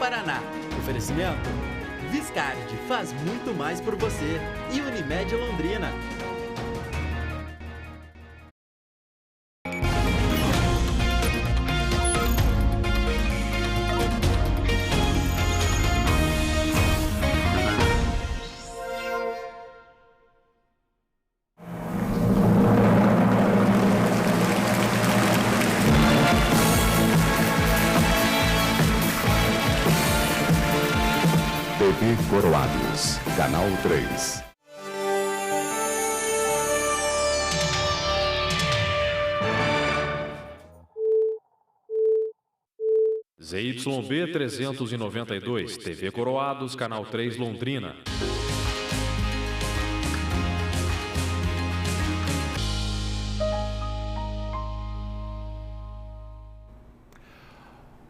Paraná. Oferecimento? Viscard faz muito mais por você. E Unimed Londrina. TV Coroados, Canal 3. ZYB 392, TV Coroados, Canal 3, Londrina.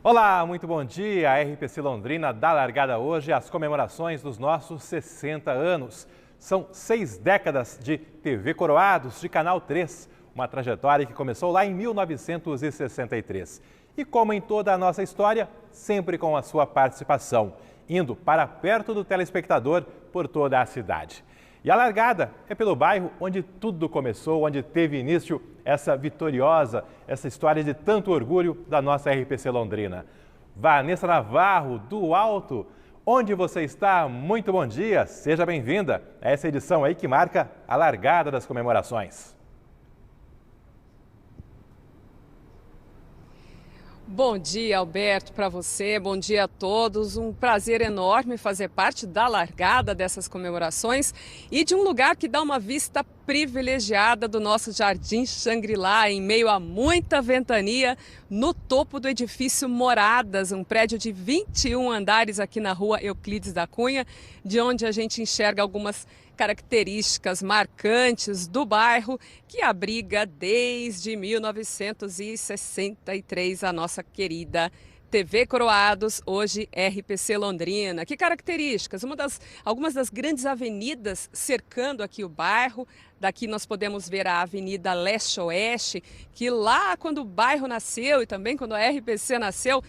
Olá, muito bom dia. A RPC Londrina dá largada hoje às comemorações dos nossos 60 anos. São 6 décadas de TV Coroados, de Canal 3, uma trajetória que começou lá em 1963. E como em toda a nossa história, sempre com a sua participação, indo para perto do telespectador por toda a cidade. E a largada é pelo bairro onde tudo começou, onde teve início essa vitoriosa, essa história de tanto orgulho da nossa RPC Londrina. Vanessa Navarro, do Alto, onde você está? Muito bom dia, seja bem-vinda a essa edição aí que marca a largada das comemorações. Bom dia, Alberto, para você, bom dia a todos. Um prazer enorme fazer parte da largada dessas comemorações e de um lugar que dá uma vista privilegiada do nosso Jardim Xangri-Lá, em meio a muita ventania, no topo do edifício Moradas, um prédio de 21 andares aqui na rua Euclides da Cunha, de onde a gente enxerga algumas características marcantes do bairro que abriga desde 1963 a nossa querida TV Coroados, hoje RPC Londrina. Que características? Algumas das grandes avenidas cercando aqui o bairro. Daqui nós podemos ver a Avenida Leste-Oeste, que lá quando o bairro nasceu e também quando a RPC nasceu,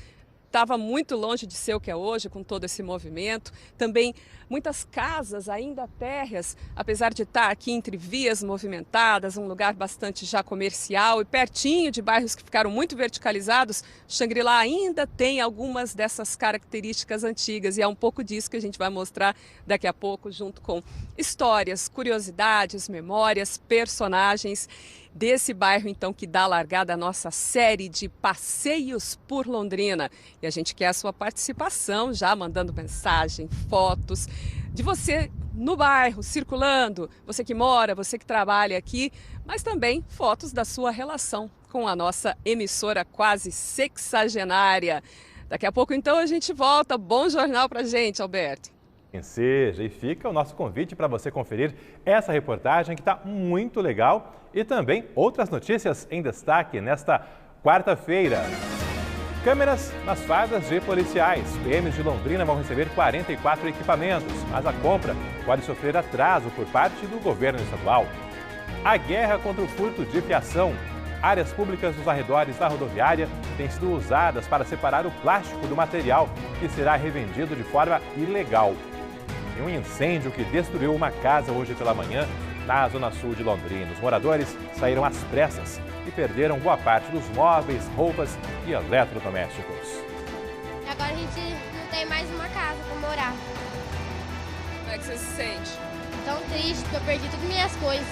estava muito longe de ser o que é hoje, com todo esse movimento. Também muitas casas ainda térreas, apesar de estar aqui entre vias movimentadas, um lugar bastante já comercial e pertinho de bairros que ficaram muito verticalizados, Xangri-Lá ainda tem algumas dessas características antigas e é um pouco disso que a gente vai mostrar daqui a pouco, junto com histórias, curiosidades, memórias, personagens desse bairro, então, que dá largada à nossa série de passeios por Londrina. E a gente quer a sua participação, já mandando mensagem, fotos de você no bairro, circulando, você que mora, você que trabalha aqui, mas também fotos da sua relação com a nossa emissora quase sexagenária. Daqui a pouco, então, a gente volta. Bom jornal pra gente, Alberto. Seja, e fica o nosso convite para você conferir essa reportagem que está muito legal e também outras notícias em destaque nesta quarta-feira. Câmeras nas fardas de policiais. PMs de Londrina vão receber 44 equipamentos, mas a compra pode sofrer atraso por parte do governo estadual. A guerra contra o furto de fiação. Áreas públicas dos arredores da rodoviária têm sido usadas para separar o plástico do material que será revendido de forma ilegal. E um incêndio que destruiu uma casa hoje pela manhã na zona sul de Londrina. Os moradores saíram às pressas e perderam boa parte dos móveis, roupas e eletrodomésticos. Agora a gente não tem mais uma casa para morar. Como é que você se sente? Tão triste, porque eu perdi todas as minhas coisas.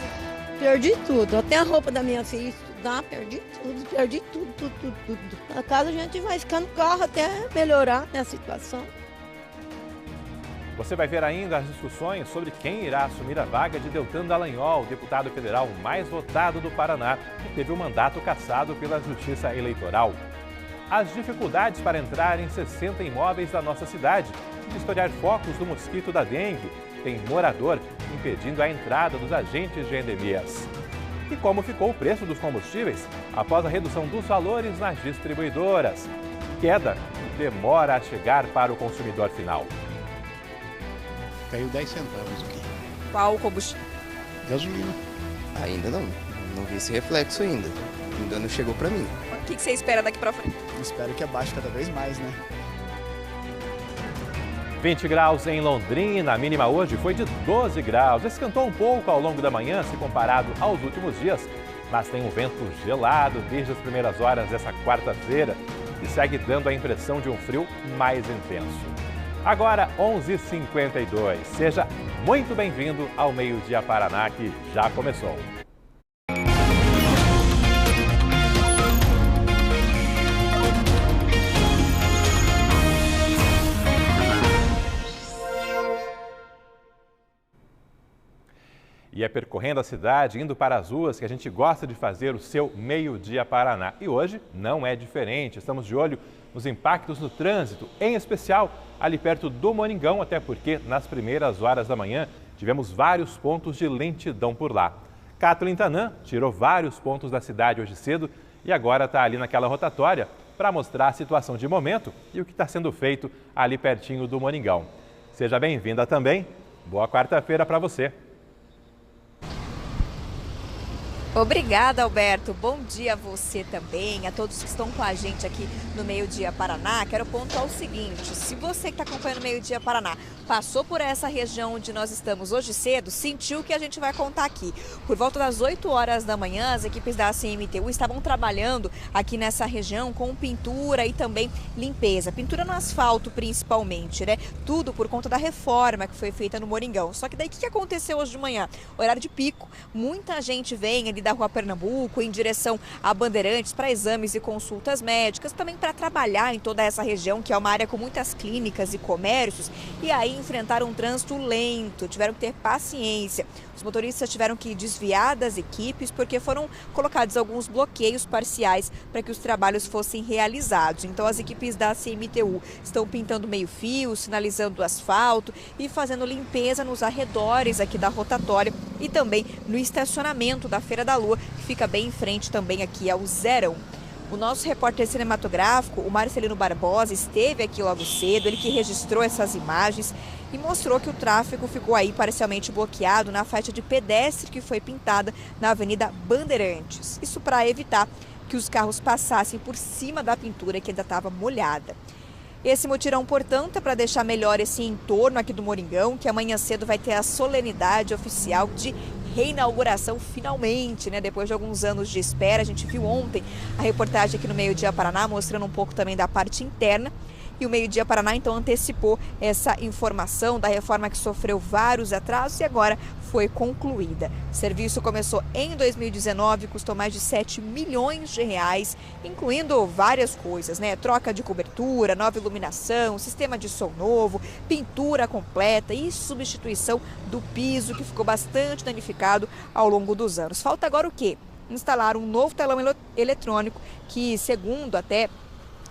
Perdi tudo, até a roupa da minha filha estudar, perdi tudo. Na casa a gente vai ficar no carro até melhorar a situação. Você vai ver ainda as discussões sobre quem irá assumir a vaga de Deltan Dallagnol, deputado federal mais votado do Paraná, que teve o mandato cassado pela Justiça Eleitoral. As dificuldades para entrar em 60 imóveis da nossa cidade, historiar focos do mosquito da dengue, tem morador impedindo a entrada dos agentes de endemias. E como ficou o preço dos combustíveis após a redução dos valores nas distribuidoras. Queda que demora a chegar para o consumidor final. Caiu 10 centavos aqui. Qual o combustível? Gasolina. Ainda não vi esse reflexo ainda. Ainda não chegou para mim. O que você espera daqui para frente? Espero que abaixe cada vez mais, né? 20 graus em Londrina, a mínima hoje foi de 12 graus. Esquentou um pouco ao longo da manhã, se comparado aos últimos dias, mas tem um vento gelado desde as primeiras horas dessa quarta-feira e segue dando a impressão de um frio mais intenso. Agora, 11h52. Seja muito bem-vindo ao Meio Dia Paraná, que já começou. E é percorrendo a cidade, indo para as ruas, que a gente gosta de fazer o seu Meio Dia Paraná. E hoje não é diferente. Estamos de olho nos impactos no trânsito, em especial ali perto do Moringão, até porque nas primeiras horas da manhã tivemos vários pontos de lentidão por lá. Kathleen Tanan tirou vários pontos da cidade hoje cedo e agora está ali naquela rotatória para mostrar a situação de momento e o que está sendo feito ali pertinho do Moringão. Seja bem-vinda também. Boa quarta-feira para você. Obrigada, Alberto. Bom dia a você também, a todos que estão com a gente aqui no Meio Dia Paraná. Quero pontuar o seguinte, se você que está acompanhando o Meio Dia Paraná passou por essa região onde nós estamos hoje cedo, sentiu o que a gente vai contar aqui. Por volta das 8 horas da manhã, as equipes da CMTU estavam trabalhando aqui nessa região com pintura e também limpeza. Pintura no asfalto principalmente, né? Tudo por conta da reforma que foi feita no Moringão. Só que daí o que aconteceu hoje de manhã? Horário de pico, muita gente vem ali da Rua Pernambuco em direção a Bandeirantes para exames e consultas médicas, também para trabalhar em toda essa região, que é uma área com muitas clínicas e comércios, e aí enfrentaram um trânsito lento, tiveram que ter paciência. Os motoristas tiveram que desviar das equipes porque foram colocados alguns bloqueios parciais para que os trabalhos fossem realizados. Então as equipes da CMTU estão pintando meio-fio, sinalizando o asfalto e fazendo limpeza nos arredores aqui da rotatória e também no estacionamento da Feira da Lua, que fica bem em frente também aqui ao Zerão. O nosso repórter cinematográfico, o Marcelino Barbosa, esteve aqui logo cedo, ele que registrou essas imagens e mostrou que o tráfego ficou aí parcialmente bloqueado na faixa de pedestre que foi pintada na Avenida Bandeirantes. Isso para evitar que os carros passassem por cima da pintura que ainda estava molhada. Esse mutirão, portanto, é para deixar melhor esse entorno aqui do Moringão, que amanhã cedo vai ter a solenidade oficial de reinauguração finalmente, né? Depois de alguns anos de espera. A gente viu ontem a reportagem aqui no Meio Dia Paraná mostrando um pouco também da parte interna. E o Meio Dia Paraná então antecipou essa informação da reforma que sofreu vários atrasos e agora foi concluída. O serviço começou em 2019, custou mais de 7 milhões de reais, incluindo várias coisas, né? Troca de cobertura, nova iluminação, sistema de som novo, pintura completa e substituição do piso, que ficou bastante danificado ao longo dos anos. Falta agora o quê? Instalar um novo telão eletrônico que, segundo até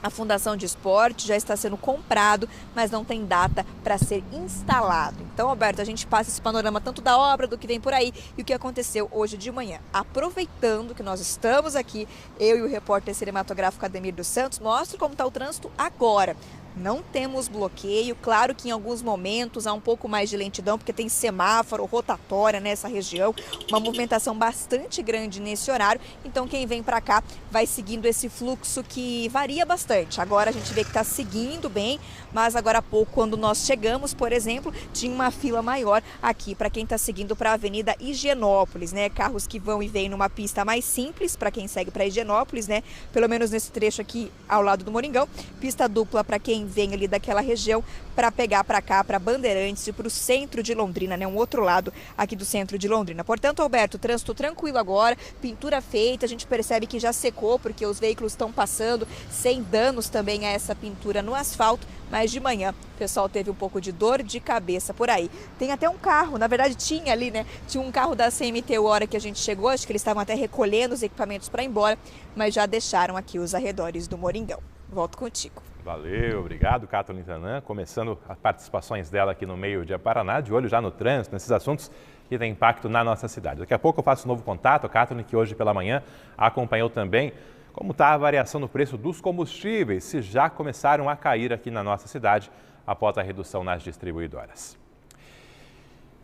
a Fundação de Esporte, já está sendo comprado, mas não tem data para ser instalado. Então, Alberto, a gente passa esse panorama tanto da obra, do que vem por aí e o que aconteceu hoje de manhã. Aproveitando que nós estamos aqui, eu e o repórter cinematográfico Ademir dos Santos, mostro como está o trânsito agora. Não temos bloqueio, claro que em alguns momentos há um pouco mais de lentidão, porque tem semáforo, rotatória nessa região, uma movimentação bastante grande nesse horário, então quem vem para cá vai seguindo esse fluxo que varia bastante. Agora a gente vê que está seguindo bem, mas agora há pouco, quando nós chegamos, por exemplo, tinha uma fila maior aqui para quem está seguindo para a Avenida Higienópolis, né? Carros que vão e vêm numa pista mais simples para quem segue para Higienópolis, né? Pelo menos nesse trecho aqui ao lado do Moringão, pista dupla para quem vem ali daquela região para pegar para cá, para Bandeirantes e para o centro de Londrina, né? Um outro lado aqui do centro de Londrina. Portanto, Alberto, trânsito tranquilo agora, pintura feita, a gente percebe que já secou porque os veículos estão passando sem danos também a essa pintura no asfalto, mas de manhã o pessoal teve um pouco de dor de cabeça por aí. Tem até um carro, na verdade tinha ali, né? Tinha um carro da CMTU a hora que a gente chegou, acho que eles estavam até recolhendo os equipamentos para ir embora, mas já deixaram aqui os arredores do Moringão. Volto contigo. Valeu, obrigado, Kathleen Tanan. Começando as participações dela aqui no Meio Dia Paraná, de olho já no trânsito, nesses assuntos que têm impacto na nossa cidade. Daqui a pouco eu faço um novo contato, a Kathleen, que hoje pela manhã acompanhou também como está a variação no preço dos combustíveis, se já começaram a cair aqui na nossa cidade após a redução nas distribuidoras.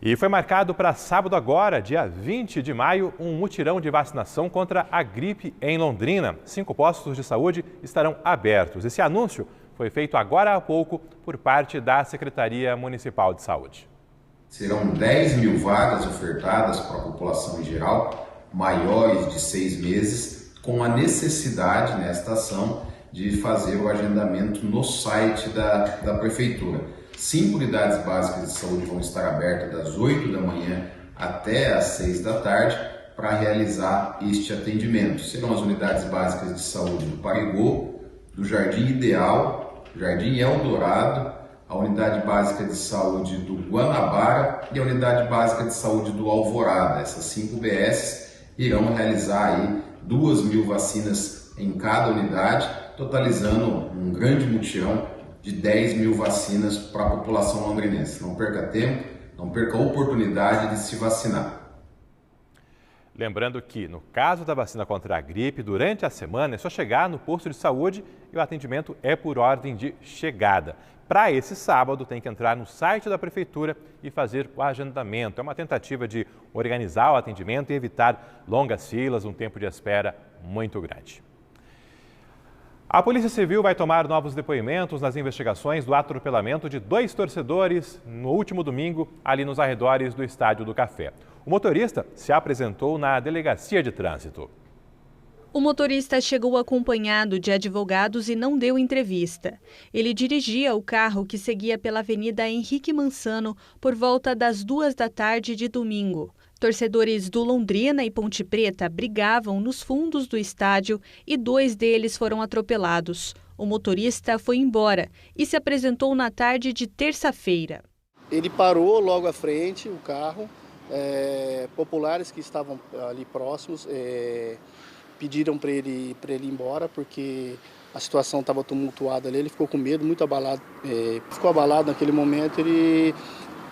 E foi marcado para sábado agora, dia 20 de maio, um mutirão de vacinação contra a gripe em Londrina. 5 postos de saúde estarão abertos. Esse anúncio foi feito agora há pouco por parte da Secretaria Municipal de Saúde. Serão 10 mil vagas ofertadas para a população em geral, maiores de 6 meses, com a necessidade nesta ação de fazer o agendamento no site da Prefeitura. 5 unidades básicas de saúde vão estar abertas das 8 da manhã até às 6 da tarde para realizar este atendimento. Serão as unidades básicas de saúde do Parigô, do Jardim Ideal, Jardim Eldorado, a unidade básica de saúde do Guanabara e a unidade básica de saúde do Alvorada. Essas 5 UBSs irão realizar aí 2 mil vacinas em cada unidade, totalizando um grande mutirão de 10 mil vacinas para a população londrinense. Não perca tempo, não perca a oportunidade de se vacinar. Lembrando que, no caso da vacina contra a gripe, durante a semana é só chegar no posto de saúde e o atendimento é por ordem de chegada. Para esse sábado, tem que entrar no site da Prefeitura e fazer o agendamento. É uma tentativa de organizar o atendimento e evitar longas filas, um tempo de espera muito grande. A Polícia Civil vai tomar novos depoimentos nas investigações do atropelamento de 2 torcedores no último domingo, ali nos arredores do Estádio do Café. O motorista se apresentou na delegacia de trânsito. O motorista chegou acompanhado de advogados e não deu entrevista. Ele dirigia o carro que seguia pela Avenida Henrique Mansano por volta das 2 da tarde de domingo. Torcedores do Londrina e Ponte Preta brigavam nos fundos do estádio e 2 deles foram atropelados. O motorista foi embora e se apresentou na tarde de terça-feira. Ele parou logo à frente, o carro. Populares que estavam ali próximos pediram para ele ir embora porque a situação estava tumultuada ali, ele ficou com medo, muito abalado, ficou abalado naquele momento, e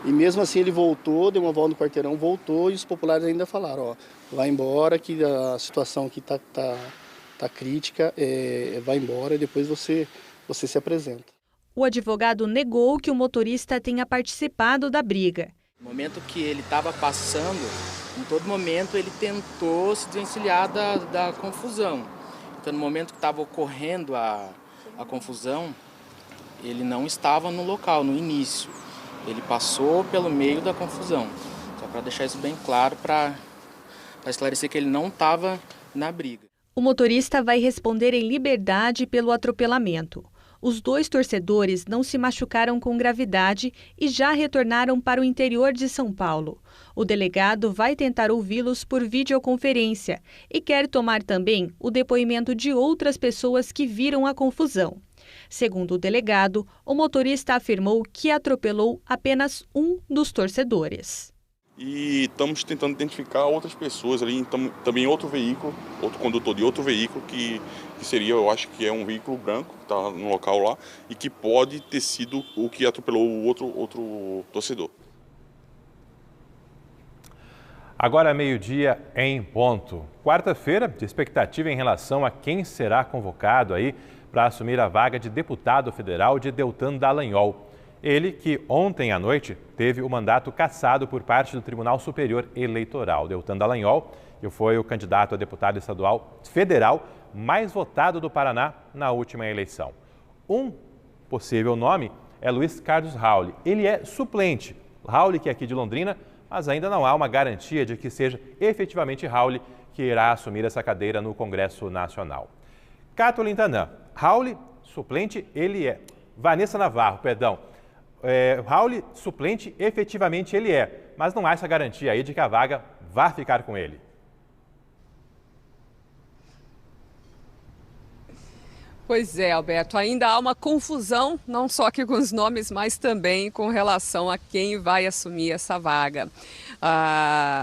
mesmo assim ele voltou, deu uma volta no quarteirão, voltou, e os populares ainda falaram, vai embora, que a situação aqui tá crítica, vai embora e depois você se apresenta. O advogado negou que o motorista tenha participado da briga. No momento que ele estava passando, em todo momento ele tentou se desvencilhar da confusão. Então, no momento que estava ocorrendo a confusão, ele não estava no local, no início. Ele passou pelo meio da confusão. Só para deixar isso bem claro, para esclarecer que ele não estava na briga. O motorista vai responder em liberdade pelo atropelamento. Os 2 torcedores não se machucaram com gravidade e já retornaram para o interior de São Paulo. O delegado vai tentar ouvi-los por videoconferência e quer tomar também o depoimento de outras pessoas que viram a confusão. Segundo o delegado, o motorista afirmou que atropelou apenas um dos torcedores. E estamos tentando identificar outras pessoas ali, também outro veículo, outro condutor de outro veículo que seria, eu acho que é um veículo branco, que está no local lá, e que pode ter sido o que atropelou o outro torcedor. Agora meio-dia em ponto. Quarta-feira, de expectativa em relação a quem será convocado aí para assumir a vaga de deputado federal de Deltan Dallagnol. Ele que ontem à noite teve o mandato cassado por parte do Tribunal Superior Eleitoral. Deltan Dallagnol, que foi o candidato a deputado estadual federal mais votado do Paraná na última eleição. Um possível nome é Luiz Carlos Rauli. Ele é suplente. Rauli, que é aqui de Londrina, mas ainda não há uma garantia de que seja efetivamente Rauli que irá assumir essa cadeira no Congresso Nacional. Kathleen Tanã, Rauli, suplente, ele é. Vanessa Navarro, perdão. Rauli, suplente, efetivamente ele é, mas não há essa garantia aí de que a vaga vá ficar com ele. Pois é, Alberto, ainda há uma confusão, não só aqui com os nomes, mas também com relação a quem vai assumir essa vaga.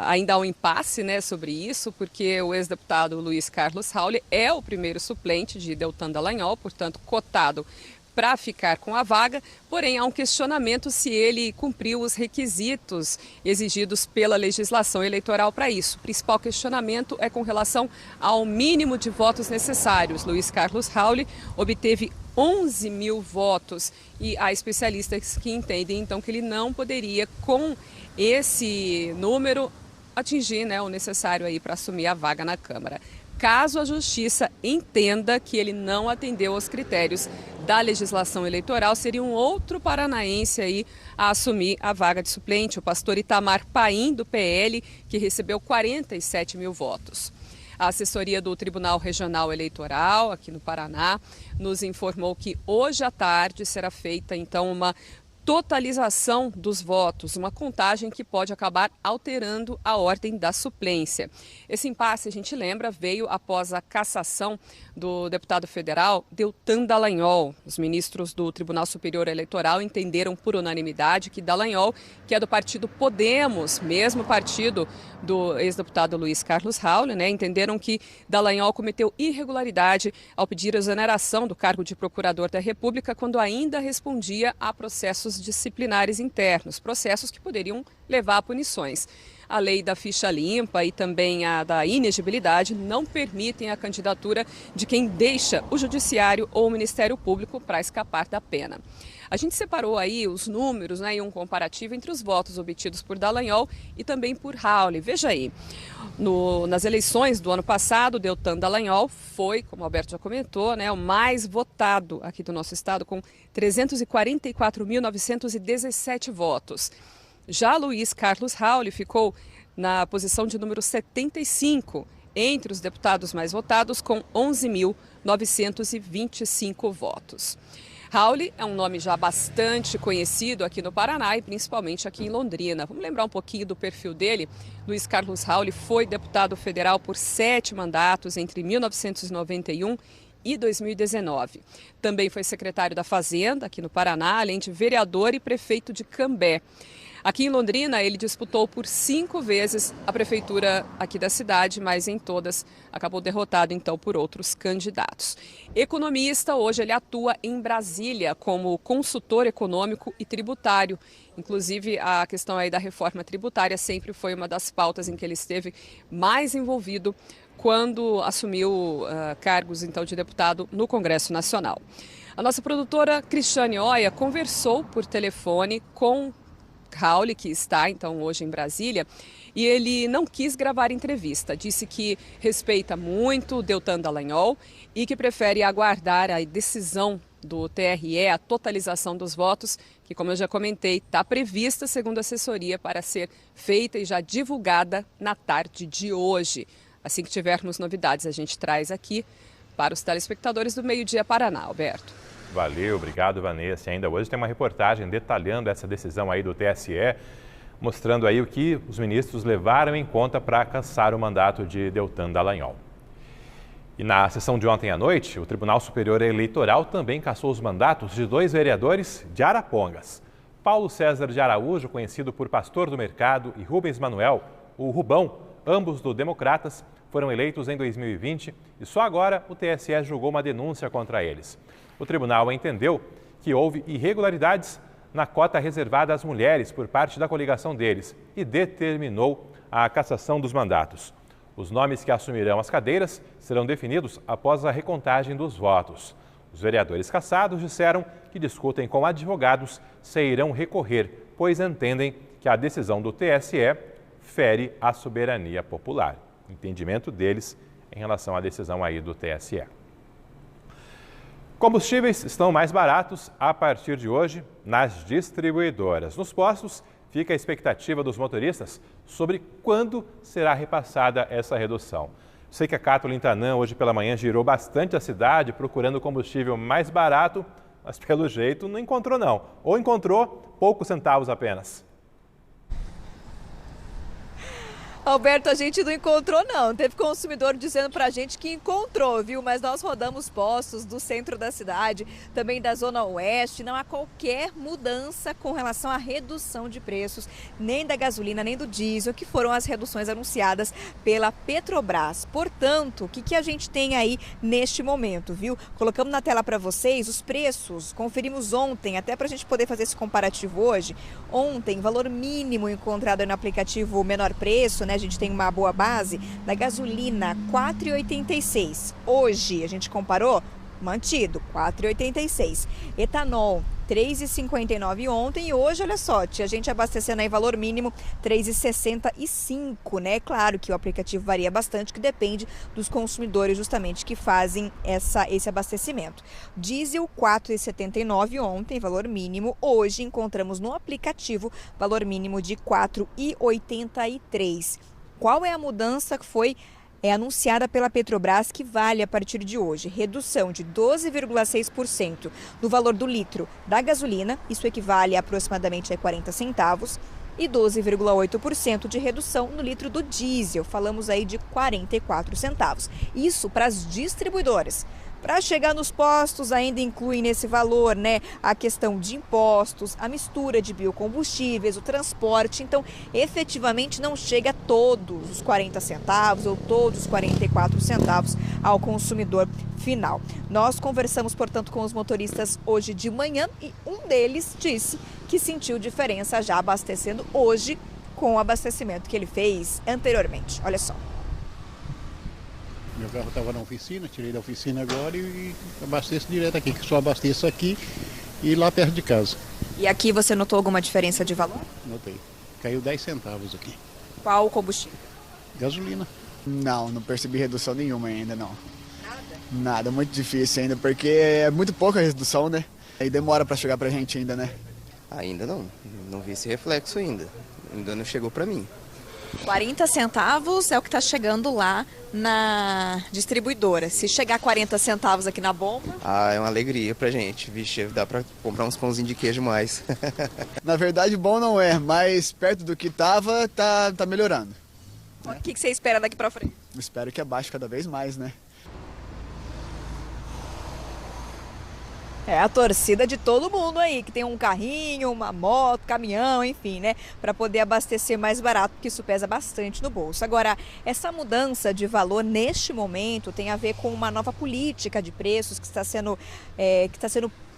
Ainda há um impasse, né, sobre isso, porque o ex-deputado Luiz Carlos Rauli é o primeiro suplente de Deltan Dallagnol, portanto, cotado para ficar com a vaga, porém há um questionamento se ele cumpriu os requisitos exigidos pela legislação eleitoral para isso. O principal questionamento é com relação ao mínimo de votos necessários. Luiz Carlos Rauli obteve 11 mil votos e há especialistas que entendem então que ele não poderia, com esse número, atingir, né, o necessário aí para assumir a vaga na Câmara. Caso a Justiça entenda que ele não atendeu aos critérios da legislação eleitoral, seria um outro paranaense aí a assumir a vaga de suplente, o pastor Itamar Paim, do PL, que recebeu 47 mil votos. A assessoria do Tribunal Regional Eleitoral, aqui no Paraná, nos informou que hoje à tarde será feita, então, uma totalização dos votos, uma contagem que pode acabar alterando a ordem da suplência. Esse impasse, a gente lembra, veio após a cassação do deputado federal Deltan Dallagnol. Os ministros do Tribunal Superior Eleitoral entenderam por unanimidade que Dallagnol, que é do partido Podemos, mesmo partido do ex-deputado Luiz Carlos Rauli, entenderam que Dallagnol cometeu irregularidade ao pedir a exoneração do cargo de procurador da República quando ainda respondia a processos disciplinares internos, processos que poderiam levar a punições. A lei da ficha limpa e também a da inegibilidade não permitem a candidatura de quem deixa o judiciário ou o Ministério Público para escapar da pena. A gente separou aí os números, e um comparativo entre os votos obtidos por Dallagnol e também por Rauli. Veja aí, nas eleições do ano passado, Deltan Dallagnol foi, como o Alberto já comentou, o mais votado aqui do nosso estado, com 344.917 votos. Já Luiz Carlos Rauli ficou na posição de número 75 entre os deputados mais votados, com 11.925 votos. Rauli é um nome já bastante conhecido aqui no Paraná e principalmente aqui em Londrina. Vamos lembrar um pouquinho do perfil dele. Luiz Carlos Rauli foi deputado federal por 7 mandatos entre 1991 e 2019. Também foi secretário da Fazenda aqui no Paraná, além de vereador e prefeito de Cambé. Aqui em Londrina, ele disputou por 5 vezes a prefeitura aqui da cidade, mas em todas acabou derrotado, então, por outros candidatos. Economista, hoje ele atua em Brasília como consultor econômico e tributário. Inclusive, a questão aí da reforma tributária sempre foi uma das pautas em que ele esteve mais envolvido quando assumiu cargos, então, de deputado no Congresso Nacional. A nossa produtora Cristiane Oia conversou por telefone com Rauli, que está então hoje em Brasília, e ele não quis gravar entrevista. Disse que respeita muito o Deltan Dallagnol e que prefere aguardar a decisão do TRE, a totalização dos votos, que, como eu já comentei, está prevista, segundo a assessoria, para ser feita e já divulgada na tarde de hoje. Assim que tivermos novidades, a gente traz aqui para os telespectadores do Meio Dia Paraná. Alberto. Valeu, obrigado, Vanessa. E ainda hoje tem uma reportagem detalhando essa decisão aí do TSE, mostrando aí o que os ministros levaram em conta para cassar o mandato de Deltan Dallagnol. E na sessão de ontem à noite, o Tribunal Superior Eleitoral também cassou os mandatos de 2 vereadores de Arapongas. Paulo César de Araújo, conhecido por Pastor do Mercado, e Rubens Manuel, o Rubão, ambos do Democratas, foram eleitos em 2020 e só agora o TSE julgou uma denúncia contra eles. O tribunal entendeu que houve irregularidades na cota reservada às mulheres por parte da coligação deles e determinou a cassação dos mandatos. Os nomes que assumirão as cadeiras serão definidos após a recontagem dos votos. Os vereadores cassados disseram que discutem com advogados se irão recorrer, pois entendem que a decisão do TSE fere a soberania popular. Entendimento deles em relação à decisão aí do TSE. Combustíveis estão mais baratos a partir de hoje nas distribuidoras. Nos postos, fica a expectativa dos motoristas sobre quando será repassada essa redução. Sei que a Cato Lintanã hoje pela manhã girou bastante a cidade procurando combustível mais barato, mas pelo jeito não encontrou não. Ou encontrou poucos centavos apenas. Alberto, a gente não encontrou não, teve consumidor dizendo pra gente que encontrou, viu? Mas nós rodamos postos do centro da cidade, também da zona oeste, não há qualquer mudança com relação à redução de preços, nem da gasolina, nem do diesel, que foram as reduções anunciadas pela Petrobras. Portanto, o que a gente tem aí neste momento, viu? Colocamos na tela para vocês os preços, conferimos ontem, até pra gente poder fazer esse comparativo hoje. Ontem, valor mínimo encontrado no aplicativo Menor Preço, né? A gente tem uma boa base da gasolina, R$ 4,86. Hoje, a gente comparou, mantido, R$ 4,86. Etanol, R$ 3,59 ontem e hoje, olha só, tinha gente abastecendo aí valor mínimo R$ 3,65, né? Claro que o aplicativo varia bastante, que depende dos consumidores justamente que fazem esse abastecimento. Diesel, R$ 4,79 ontem, valor mínimo. Hoje encontramos no aplicativo valor mínimo de R$ 4,83. Qual é a mudança que foi anunciada pela Petrobras que vale a partir de hoje? Redução de 12,6% no valor do litro da gasolina, isso equivale a aproximadamente a 40 centavos, e 12,8% de redução no litro do diesel, falamos aí de 44 centavos. Isso para as distribuidoras. Para chegar nos postos, ainda inclui nesse valor, né, a questão de impostos, a mistura de biocombustíveis, o transporte. Então, efetivamente, não chega a todos os 40 centavos ou todos os 44 centavos ao consumidor final. Nós conversamos, portanto, com os motoristas hoje de manhã e um deles disse que sentiu diferença já abastecendo hoje com o abastecimento que ele fez anteriormente. Olha só. Meu carro estava na oficina, tirei da oficina agora e abasteço direto aqui, que só abasteço aqui e lá perto de casa. E aqui você notou alguma diferença de valor? Notei. Caiu 10 centavos aqui. Qual o combustível? Gasolina. Não percebi redução nenhuma ainda, não. Nada, muito difícil ainda, porque é muito pouca a redução, né? Aí demora para chegar pra gente ainda, né? Ainda não vi esse reflexo ainda não chegou para mim. 40 centavos é o que está chegando lá na distribuidora. Se chegar 40 centavos aqui na bomba... É uma alegria pra gente. Vixe, dá pra comprar uns pãozinhos de queijo mais. Na verdade, bom não é, mas perto do que tava, tá melhorando. O que você espera daqui pra frente? Espero que abaixe cada vez mais, né? É a torcida de todo mundo aí, que tem um carrinho, uma moto, caminhão, enfim, né? Para poder abastecer mais barato, porque isso pesa bastante no bolso. Agora, essa mudança de valor neste momento tem a ver com uma nova política de preços que está sendo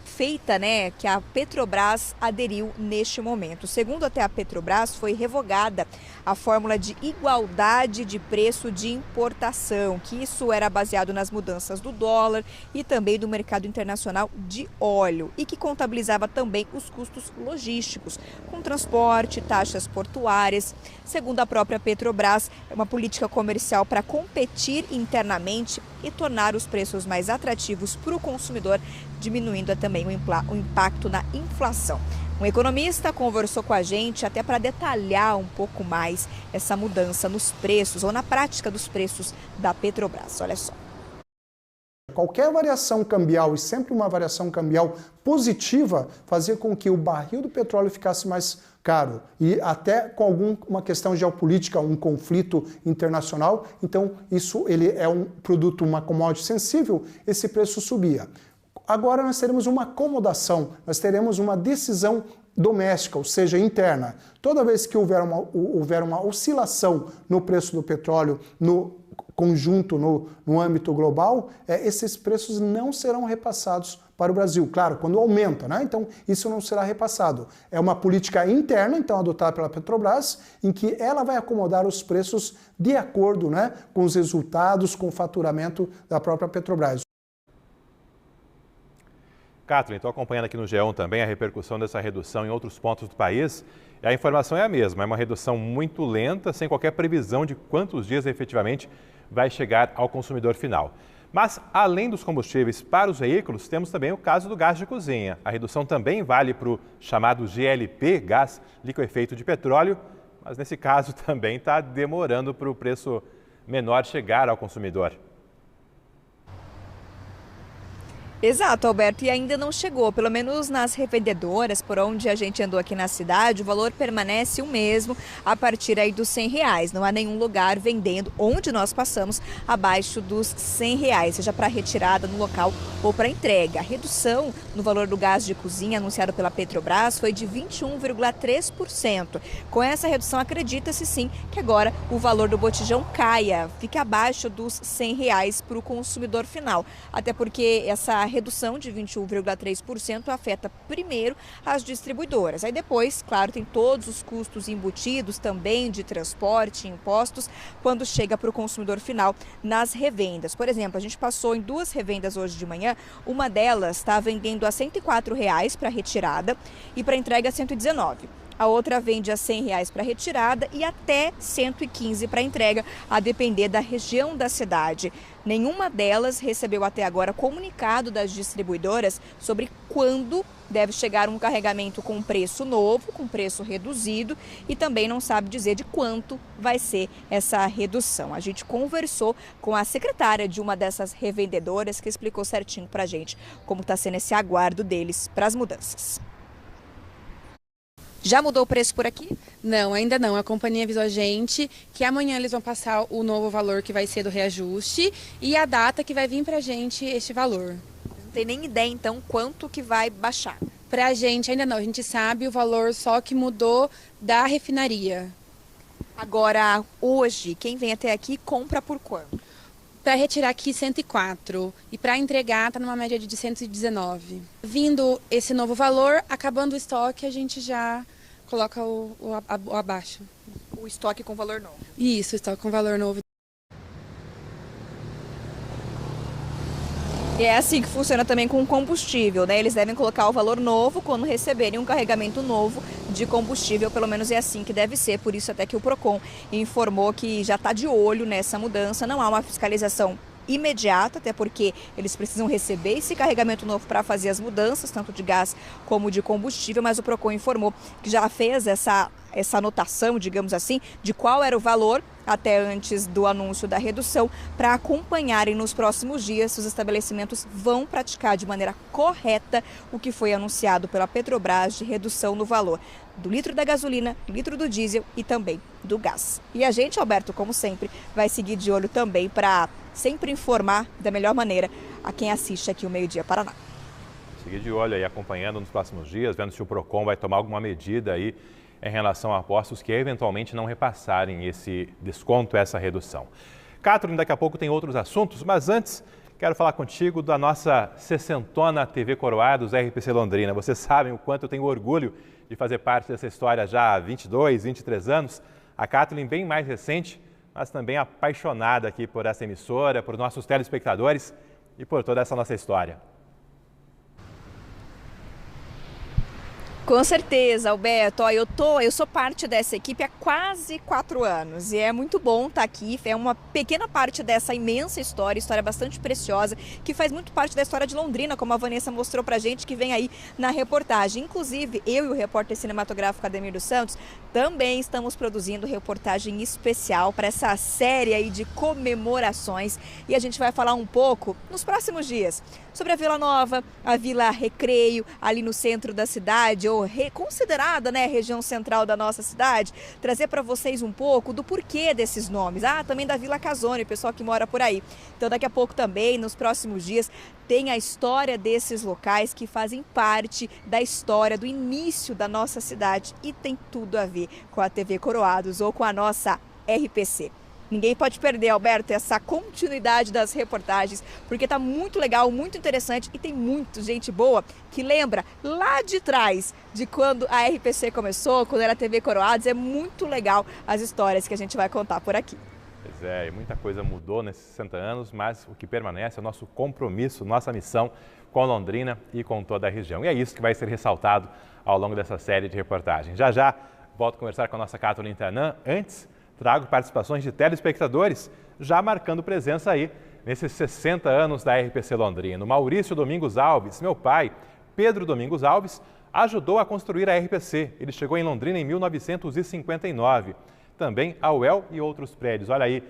feita, né, que a Petrobras aderiu neste momento. Segundo até a Petrobras, foi revogada a fórmula de igualdade de preço de importação, que isso era baseado nas mudanças do dólar e também do mercado internacional de óleo, e que contabilizava também os custos logísticos, com transporte, taxas portuárias. Segundo a própria Petrobras, é uma política comercial para competir internamente e tornar os preços mais atrativos para o consumidor, diminuindo também o impacto na inflação. Um economista conversou com a gente até para detalhar um pouco mais essa mudança nos preços ou na prática dos preços da Petrobras. Olha só. Qualquer variação cambial, e sempre uma variação cambial positiva, fazia com que o barril do petróleo ficasse mais caro. E até com alguma questão geopolítica, um conflito internacional, então isso ele é um produto, uma commodity sensível, esse preço subia. Agora nós teremos uma acomodação, nós teremos uma decisão doméstica, ou seja, interna. Toda vez que houver uma oscilação no preço do petróleo, no conjunto, no âmbito global, esses preços não serão repassados para o Brasil. Claro, quando aumenta, né? Então isso não será repassado. É uma política interna, então, adotada pela Petrobras, em que ela vai acomodar os preços de acordo, né, com os resultados, com o faturamento da própria Petrobras. Kathleen, estou acompanhando aqui no G1 também a repercussão dessa redução em outros pontos do país. E a informação é a mesma, é uma redução muito lenta, sem qualquer previsão de quantos dias efetivamente vai chegar ao consumidor final. Mas, além dos combustíveis para os veículos, temos também o caso do gás de cozinha. A redução também vale para o chamado GLP, gás liquefeito de petróleo, mas nesse caso também está demorando para o preço menor chegar ao consumidor. Exato, Alberto, e ainda não chegou, pelo menos nas revendedoras por onde a gente andou aqui na cidade, o valor permanece o mesmo a partir aí dos R$100. Não há nenhum lugar vendendo onde nós passamos abaixo dos R$100, seja para retirada no local ou para entrega. A redução no valor do gás de cozinha anunciado pela Petrobras foi de 21,3%. Com essa redução, acredita-se sim que agora o valor do botijão caia, fique abaixo dos R$100 para o consumidor final, até porque essa redução de 21,3% afeta primeiro as distribuidoras. Aí depois, claro, tem todos os custos embutidos também de transporte, impostos, quando chega para o consumidor final nas revendas. Por exemplo, a gente passou em 2 revendas hoje de manhã, uma delas está vendendo a R$ 104,00 para retirada e para entrega R$ 119,00. A outra vende a R$ 100,00 para retirada e até R$ 115,00 para entrega, a depender da região da cidade. Nenhuma delas recebeu até agora comunicado das distribuidoras sobre quando deve chegar um carregamento com preço novo, com preço reduzido, e também não sabe dizer de quanto vai ser essa redução. A gente conversou com a secretária de uma dessas revendedoras que explicou certinho para a gente como está sendo esse aguardo deles para as mudanças. Já mudou o preço por aqui? Não, ainda não. A companhia avisou a gente que amanhã eles vão passar o novo valor que vai ser do reajuste e a data que vai vir pra gente este valor. Não tem nem ideia então quanto que vai baixar? Pra gente ainda não, a gente sabe o valor só que mudou da refinaria. Agora, hoje, quem vem até aqui compra por quanto? Para retirar aqui 104 e para entregar está numa média de 119. Vindo esse novo valor, acabando o estoque, a gente já coloca o abaixo. O estoque com valor novo? Isso, o estoque com valor novo. E é assim que funciona também com o combustível, né? Eles devem colocar o valor novo quando receberem um carregamento novo de combustível, pelo menos é assim que deve ser. Por isso até que o Procon informou que já está de olho nessa mudança. Não há uma fiscalização imediata, até porque eles precisam receber esse carregamento novo para fazer as mudanças, tanto de gás como de combustível, mas o Procon informou que já fez essa anotação, digamos assim, de qual era o valor até antes do anúncio da redução, para acompanharem nos próximos dias se os estabelecimentos vão praticar de maneira correta o que foi anunciado pela Petrobras de redução no valor do litro da gasolina, litro do diesel e também do gás. E a gente, Alberto, como sempre, vai seguir de olho também para sempre informar da melhor maneira a quem assiste aqui o Meio Dia Paraná. Seguir de olho aí, acompanhando nos próximos dias, vendo se o Procon vai tomar alguma medida aí em relação a postos que eventualmente não repassarem esse desconto, essa redução. Catherine, daqui a pouco tem outros assuntos, mas antes quero falar contigo da nossa 60ª TV Coroados RPC Londrina. Vocês sabem o quanto eu tenho orgulho de fazer parte dessa história já há 22, 23 anos. A Catherine bem mais recente, mas também apaixonada aqui por essa emissora, por nossos telespectadores e por toda essa nossa história. Com certeza, Alberto. Eu sou parte dessa equipe há quase 4 anos e é muito bom estar aqui. É uma pequena parte dessa imensa história bastante preciosa, que faz muito parte da história de Londrina, como a Vanessa mostrou pra gente, que vem aí na reportagem. Inclusive, eu e o repórter cinematográfico Ademir dos Santos também estamos produzindo reportagem especial para essa série aí de comemorações e a gente vai falar um pouco nos próximos dias sobre a Vila Nova, a Vila Recreio, ali no centro da cidade, ou considerada, né, região central da nossa cidade, trazer para vocês um pouco do porquê desses nomes. Também da Vila Casone, o pessoal que mora por aí. Então daqui a pouco também, nos próximos dias, tem a história desses locais que fazem parte da história do início da nossa cidade e tem tudo a ver com a TV Coroados ou com a nossa RPC. Ninguém pode perder, Alberto, essa continuidade das reportagens, porque tá muito legal, muito interessante e tem muita gente boa que lembra lá de trás de quando a RPC começou, quando era a TV Coroados. É muito legal as histórias que a gente vai contar por aqui. Pois é, e muita coisa mudou nesses 60 anos, mas o que permanece é o nosso compromisso, nossa missão com Londrina e com toda a região. E é isso que vai ser ressaltado ao longo dessa série de reportagens. Já já volto a conversar com a nossa Catherine Tanan. Antes, trago participações de telespectadores já marcando presença aí nesses 60 anos da RPC Londrina. O Maurício Domingos Alves, meu pai, Pedro Domingos Alves, ajudou a construir a RPC. Ele chegou em Londrina em 1959. Também a UEL e outros prédios. Olha aí,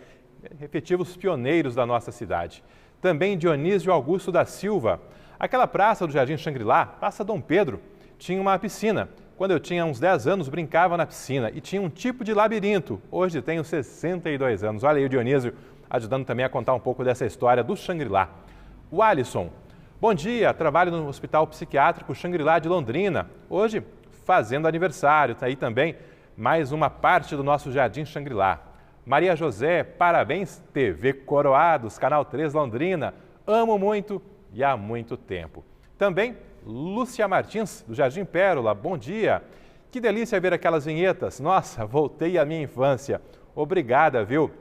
efetivos pioneiros da nossa cidade. Também Dionísio Augusto da Silva. Aquela praça do Jardim Xangri-Lá, Praça Dom Pedro, tinha uma piscina. Quando eu tinha uns 10 anos, brincava na piscina e tinha um tipo de labirinto. Hoje tenho 62 anos. Olha aí o Dionísio ajudando também a contar um pouco dessa história do Xangri-Lá. O Alisson. Bom dia, trabalho no Hospital Psiquiátrico Xangri-Lá de Londrina. Hoje, fazendo aniversário. Está aí também mais uma parte do nosso Jardim Xangri-Lá. Maria José, parabéns, TV Coroados, Canal 3 Londrina. Amo muito e há muito tempo. Também Lúcia Martins, do Jardim Pérola, bom dia. Que delícia ver aquelas vinhetas. Nossa, voltei à minha infância. Obrigada, viu?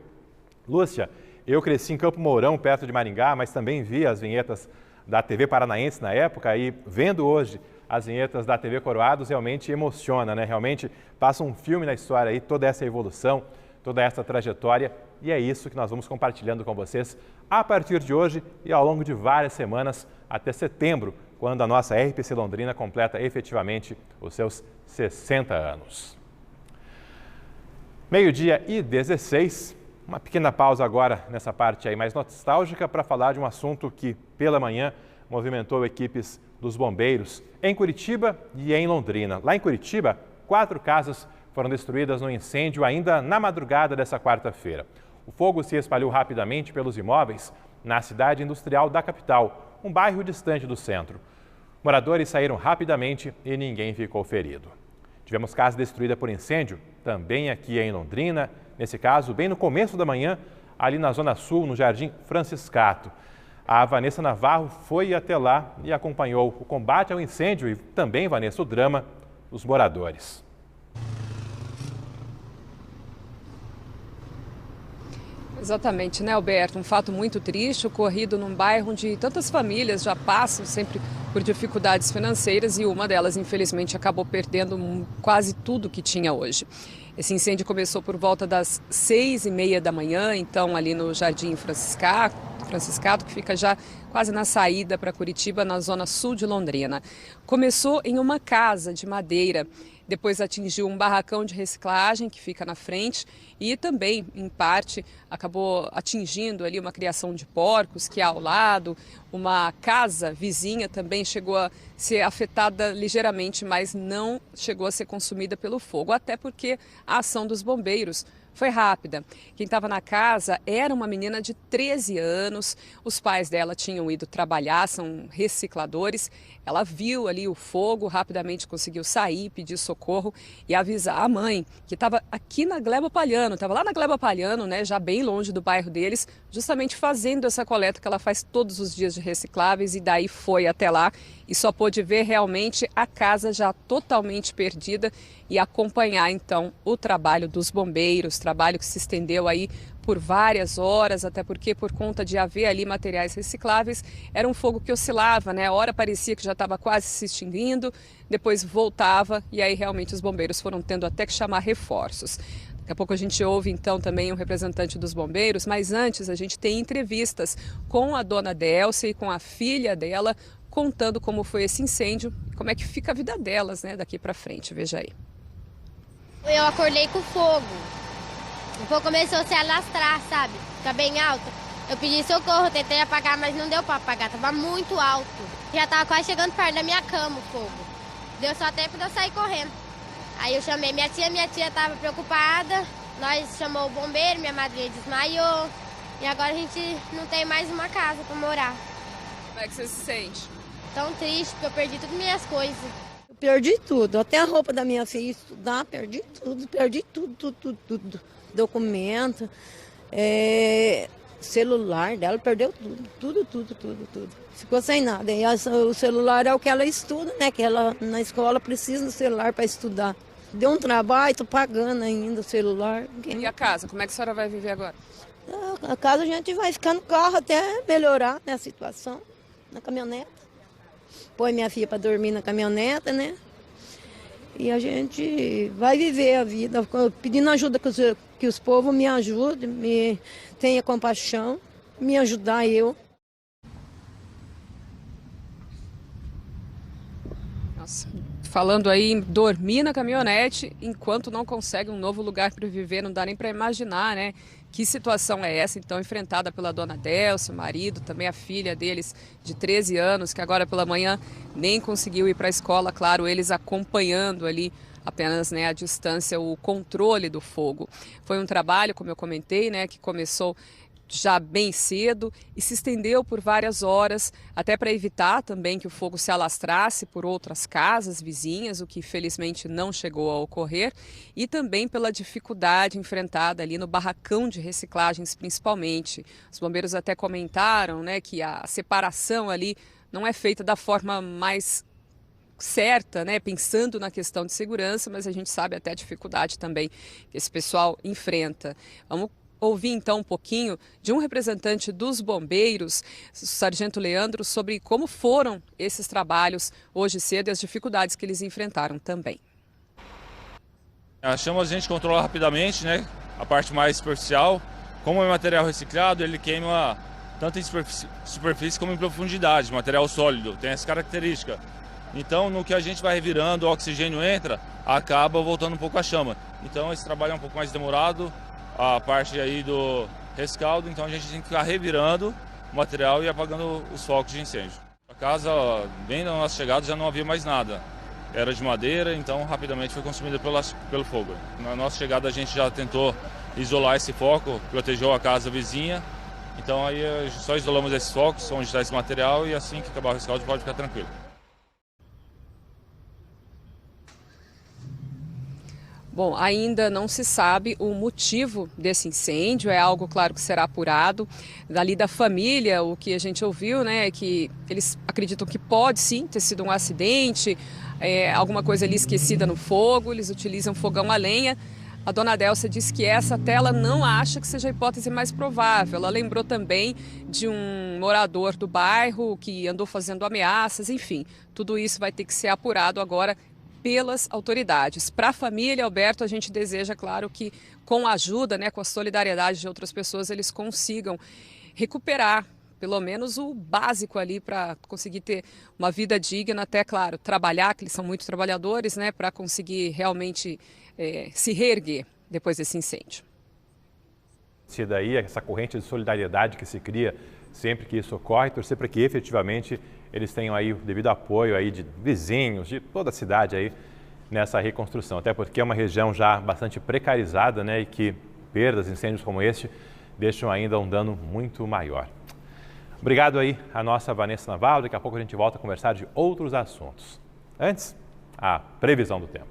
Lúcia, eu cresci em Campo Mourão, perto de Maringá, mas também vi as vinhetas da TV Paranaense na época e vendo hoje as vinhetas da TV Coroados realmente emociona, né? Realmente passa um filme na história aí, toda essa evolução, toda essa trajetória, e é isso que nós vamos compartilhando com vocês a partir de hoje e ao longo de várias semanas até setembro, quando a nossa RPC Londrina completa efetivamente os seus 60 anos. 12h16, uma pequena pausa agora nessa parte aí mais nostálgica para falar de um assunto que pela manhã movimentou equipes dos bombeiros em Curitiba e em Londrina. Lá em Curitiba, 4 casas foram destruídas no incêndio ainda na madrugada dessa quarta-feira. O fogo se espalhou rapidamente pelos imóveis na cidade industrial da capital, um bairro distante do centro. Moradores saíram rapidamente e ninguém ficou ferido. Tivemos casa destruída por incêndio também aqui em Londrina, nesse caso bem no começo da manhã, ali na Zona Sul, no Jardim Franciscato. A Vanessa Navarro foi até lá e acompanhou o combate ao incêndio e também, Vanessa, o drama dos moradores. Exatamente, né, Alberto? Um fato muito triste, ocorrido num bairro onde tantas famílias já passam sempre por dificuldades financeiras e uma delas, infelizmente, acabou perdendo quase tudo que tinha hoje. Esse incêndio começou por volta das 6h30 da manhã, então ali no Jardim Franciscato, que fica já quase na saída para Curitiba, na zona sul de Londrina. Começou em uma casa de madeira, depois atingiu um barracão de reciclagem que fica na frente e também, em parte, acabou atingindo ali uma criação de porcos que há ao lado. Uma casa vizinha também chegou a ser afetada ligeiramente, mas não chegou a ser consumida pelo fogo, até porque a ação dos bombeiros foi rápida. Quem estava na casa era uma menina de 13 anos, os pais dela tinham ido trabalhar, são recicladores. Ela viu ali o fogo, rapidamente conseguiu sair, pedir socorro e avisar a mãe, que estava aqui na Gleba Palhano, estava lá na Gleba Palhano, né, já bem longe do bairro deles, justamente fazendo essa coleta que ela faz todos os dias de recicláveis, e daí foi até lá e só pôde ver realmente a casa já totalmente perdida e acompanhar então o trabalho dos bombeiros, trabalho que se estendeu aí por várias horas, até porque por conta de haver ali materiais recicláveis, era um fogo que oscilava, né? A hora parecia que já estava quase se extinguindo, depois voltava e aí realmente os bombeiros foram tendo até que chamar reforços. Daqui a pouco a gente ouve então também um representante dos bombeiros, mas antes a gente tem entrevistas com a dona Delcia e com a filha dela, contando como foi esse incêndio e como é que fica a vida delas, né, daqui para frente. Veja aí. Eu acordei com fogo. O fogo começou a se alastrar, sabe? Fica bem alto. Eu pedi socorro, tentei apagar, mas não deu para apagar, tava muito alto. Já tava quase chegando perto da minha cama o fogo. Deu só tempo de eu sair correndo. Aí eu chamei minha tia tava preocupada. Nós chamou o bombeiro, minha madrinha desmaiou. E agora a gente não tem mais uma casa para morar. Como é que você se sente? Tão triste, porque eu perdi todas as minhas coisas. Eu perdi tudo, até a roupa da minha filha estudar, perdi tudo. Documento, celular dela, perdeu tudo. Ficou sem nada. E o celular é o que ela estuda, né? Que ela na escola precisa do celular para estudar. Deu um trabalho, tô pagando ainda o celular. E a casa, como é que a senhora vai viver agora? A casa a gente vai ficar no carro até melhorar, né, a situação, na caminhoneta. Põe minha filha para dormir na caminhoneta, né? E a gente vai viver a vida, pedindo ajuda que os povos me ajudem, me tenham compaixão, me ajudar eu. Nossa, falando aí em dormir na caminhonete enquanto não consegue um novo lugar para viver, não dá nem para imaginar, né? Que situação é essa, então, enfrentada pela dona Delcia, o marido, também a filha deles de 13 anos, que agora pela manhã nem conseguiu ir para a escola, claro, eles acompanhando ali apenas, né, à distância o controle do fogo. Foi um trabalho, como eu comentei, né, que começou já bem cedo e se estendeu por várias horas, até para evitar também que o fogo se alastrasse por outras casas vizinhas, o que felizmente não chegou a ocorrer, e também pela dificuldade enfrentada ali no barracão de reciclagens principalmente. Os bombeiros até comentaram, né, que a separação ali não é feita da forma mais certa, né, pensando na questão de segurança, mas a gente sabe até a dificuldade também que esse pessoal enfrenta. Vamos ouvir então um pouquinho de um representante dos bombeiros, o Sargento Leandro, sobre como foram esses trabalhos hoje cedo e as dificuldades que eles enfrentaram também. A chama a gente controla rapidamente, né? A parte mais superficial. Como é material reciclado, ele queima tanto em superfície como em profundidade, material sólido, tem essa característica. Então, no que a gente vai revirando, o oxigênio entra, acaba voltando um pouco a chama. Então, esse trabalho é um pouco mais demorado, a parte aí do rescaldo, então a gente tem que ficar revirando o material e apagando os focos de incêndio. A casa, bem na nossa chegada, já não havia mais nada. Era de madeira, então rapidamente foi consumida pelo fogo. Na nossa chegada a gente já tentou isolar esse foco, protegeu a casa vizinha. Então aí só isolamos esses focos, onde está esse material, e assim que acabar o rescaldo pode ficar tranquilo. Bom, ainda não se sabe o motivo desse incêndio, é algo, claro, que será apurado. Dali da família, o que a gente ouviu, né, é que eles acreditam que pode sim ter sido um acidente, alguma coisa ali esquecida no fogo, eles utilizam fogão a lenha. A dona Délcia disse que essa até ela não acha que seja a hipótese mais provável. Ela lembrou também de um morador do bairro que andou fazendo ameaças, enfim, tudo isso vai ter que ser apurado agora pelas autoridades. Para a família, Alberto, a gente deseja, claro, que com a ajuda, né, com a solidariedade de outras pessoas, eles consigam recuperar pelo menos o básico ali para conseguir ter uma vida digna, até, claro, trabalhar, que eles são muito trabalhadores, né, para conseguir realmente se reerguer depois desse incêndio. Se daí essa corrente de solidariedade que se cria sempre que isso ocorre, torcer para que efetivamente eles tenham aí o devido apoio aí de vizinhos, de toda a cidade aí nessa reconstrução. Até porque é uma região já bastante precarizada, né, e que perdas, incêndios como este deixam ainda um dano muito maior. Obrigado aí a nossa Vanessa Navarro. Daqui a pouco a gente volta a conversar de outros assuntos. Antes, a previsão do tempo.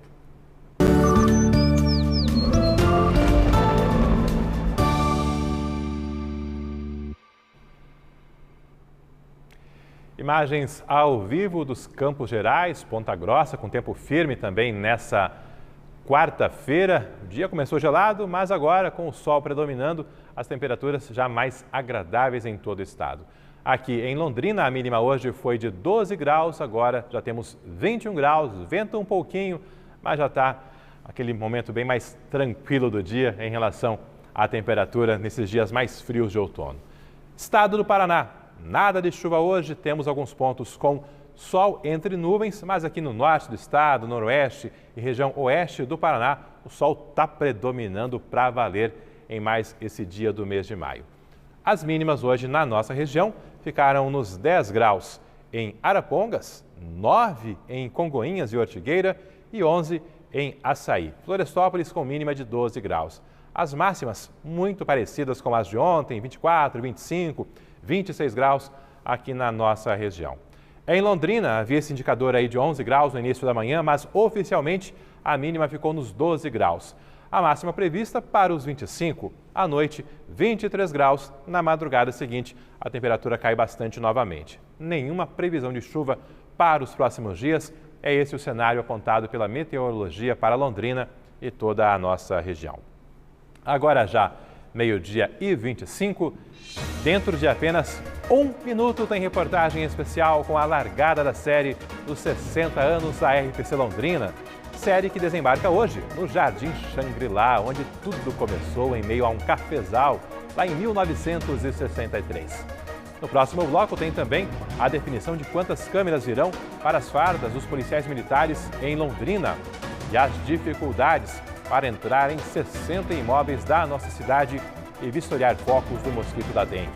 Imagens ao vivo dos Campos Gerais, Ponta Grossa, com tempo firme também nessa quarta-feira. O dia começou gelado, mas agora com o sol predominando, as temperaturas já mais agradáveis em todo o estado. Aqui em Londrina, a mínima hoje foi de 12 graus, agora já temos 21 graus, venta um pouquinho, mas já está aquele momento bem mais tranquilo do dia em relação à temperatura nesses dias mais frios de outono. Estado do Paraná. Nada de chuva hoje, temos alguns pontos com sol entre nuvens, mas aqui no norte do estado, noroeste e região oeste do Paraná, o sol está predominando para valer em mais esse dia do mês de maio. As mínimas hoje na nossa região ficaram nos 10 graus em Arapongas, 9 em Congonhas e Ortigueira e 11 em Açaí. Florestópolis com mínima de 12 graus. As máximas muito parecidas com as de ontem, 24, 25, 26 graus aqui na nossa região. Em Londrina, havia esse indicador aí de 11 graus no início da manhã, mas oficialmente a mínima ficou nos 12 graus. A máxima prevista para os 25, à noite 23 graus, na madrugada seguinte a temperatura cai bastante novamente. Nenhuma previsão de chuva para os próximos dias, é esse o cenário apontado pela meteorologia para Londrina e toda a nossa região. Agora já, meio-dia e 25, dentro de apenas um minuto tem reportagem especial com a largada da série dos 60 anos da RPC Londrina. Série que desembarca hoje no Jardim Shangri-La, onde tudo começou em meio a um cafezal, lá em 1963. No próximo bloco tem também a definição de quantas câmeras virão para as fardas dos policiais militares em Londrina e as dificuldades para entrar em 60 imóveis da nossa cidade e vistoriar focos do mosquito da dengue.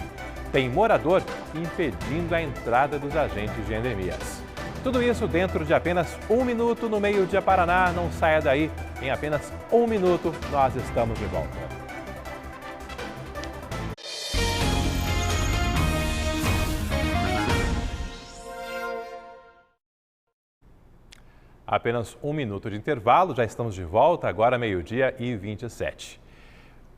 Tem morador impedindo a entrada dos agentes de endemias. Tudo isso dentro de apenas um minuto no Meio-Dia Paraná. Não saia daí, em apenas um minuto nós estamos de volta. Apenas 1 minuto de intervalo, já estamos de volta, agora 12h27.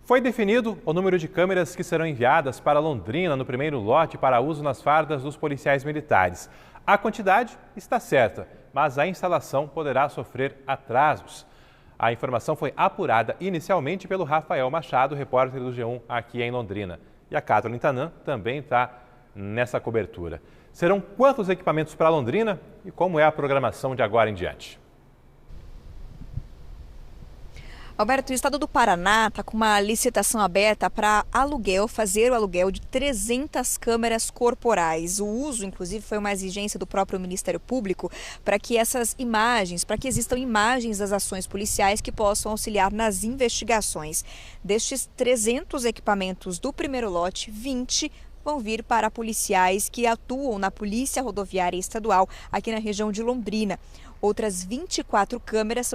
Foi definido o número de câmeras que serão enviadas para Londrina no primeiro lote para uso nas fardas dos policiais militares. A quantidade está certa, mas a instalação poderá sofrer atrasos. A informação foi apurada inicialmente pelo Rafael Machado, repórter do G1 aqui em Londrina. E a Kathleen Tanan também está nessa cobertura. Serão quantos equipamentos para Londrina e como é a programação de agora em diante? Alberto, o estado do Paraná está com uma licitação aberta para fazer o aluguel de 300 câmeras corporais. O uso, inclusive, foi uma exigência do próprio Ministério Público para que existam imagens das ações policiais que possam auxiliar nas investigações. Destes 300 equipamentos do primeiro lote, 20 vão vir para policiais que atuam na Polícia Rodoviária Estadual aqui na região de Londrina. Outras 24 câmeras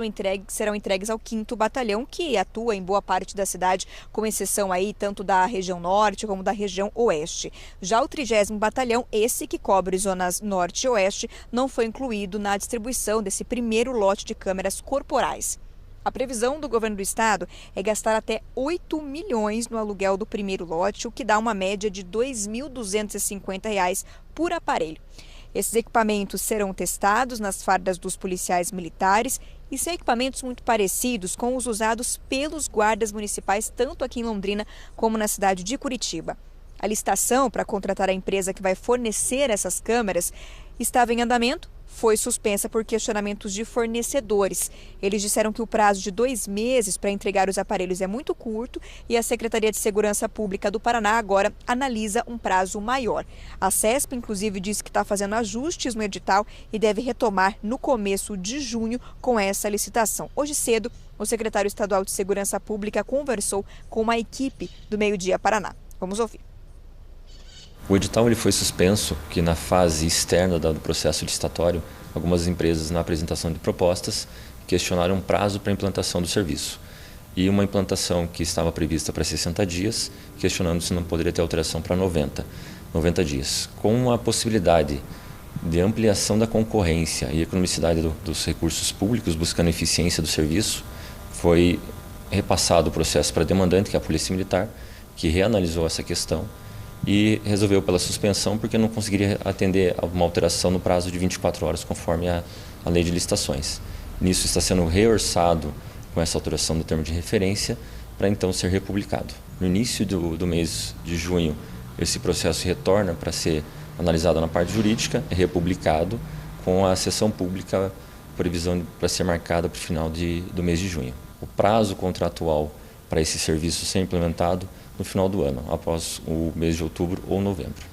serão entregues ao 5º Batalhão, que atua em boa parte da cidade, com exceção aí tanto da região norte como da região oeste. Já o 30º Batalhão, esse que cobre zonas norte e oeste, não foi incluído na distribuição desse primeiro lote de câmeras corporais. A previsão do governo do estado é gastar até 8 milhões no aluguel do primeiro lote, o que dá uma média de R$ 2.250 por aparelho. Esses equipamentos serão testados nas fardas dos policiais militares e são equipamentos muito parecidos com os usados pelos guardas municipais, tanto aqui em Londrina como na cidade de Curitiba. A licitação para contratar a empresa que vai fornecer essas câmeras estava em andamento, foi suspensa por questionamentos de fornecedores. Eles disseram que o prazo de 2 meses para entregar os aparelhos é muito curto e a Secretaria de Segurança Pública do Paraná agora analisa um prazo maior. A CESP, inclusive, disse que está fazendo ajustes no edital e deve retomar no começo de junho com essa licitação. Hoje cedo, o secretário estadual de Segurança Pública conversou com uma equipe do Meio Dia Paraná. Vamos ouvir. O edital ele foi suspenso, que na fase externa do processo licitatório, algumas empresas na apresentação de propostas questionaram um prazo para a implantação do serviço. E uma implantação que estava prevista para 60 dias, questionando se não poderia ter alteração para 90 dias. Com a possibilidade de ampliação da concorrência e economicidade dos recursos públicos, buscando eficiência do serviço, foi repassado o processo para a demandante, que é a Polícia Militar, que reanalisou essa questão e resolveu pela suspensão porque não conseguiria atender a uma alteração no prazo de 24 horas, conforme a lei de licitações. Nisso está sendo reorçado com essa alteração do termo de referência para então ser republicado. No início do mês de junho, esse processo retorna para ser analisado na parte jurídica, é republicado com a sessão pública, previsão para ser marcada para o final do mês de junho. O prazo contratual para esse serviço ser implementado no final do ano, após o mês de outubro ou novembro.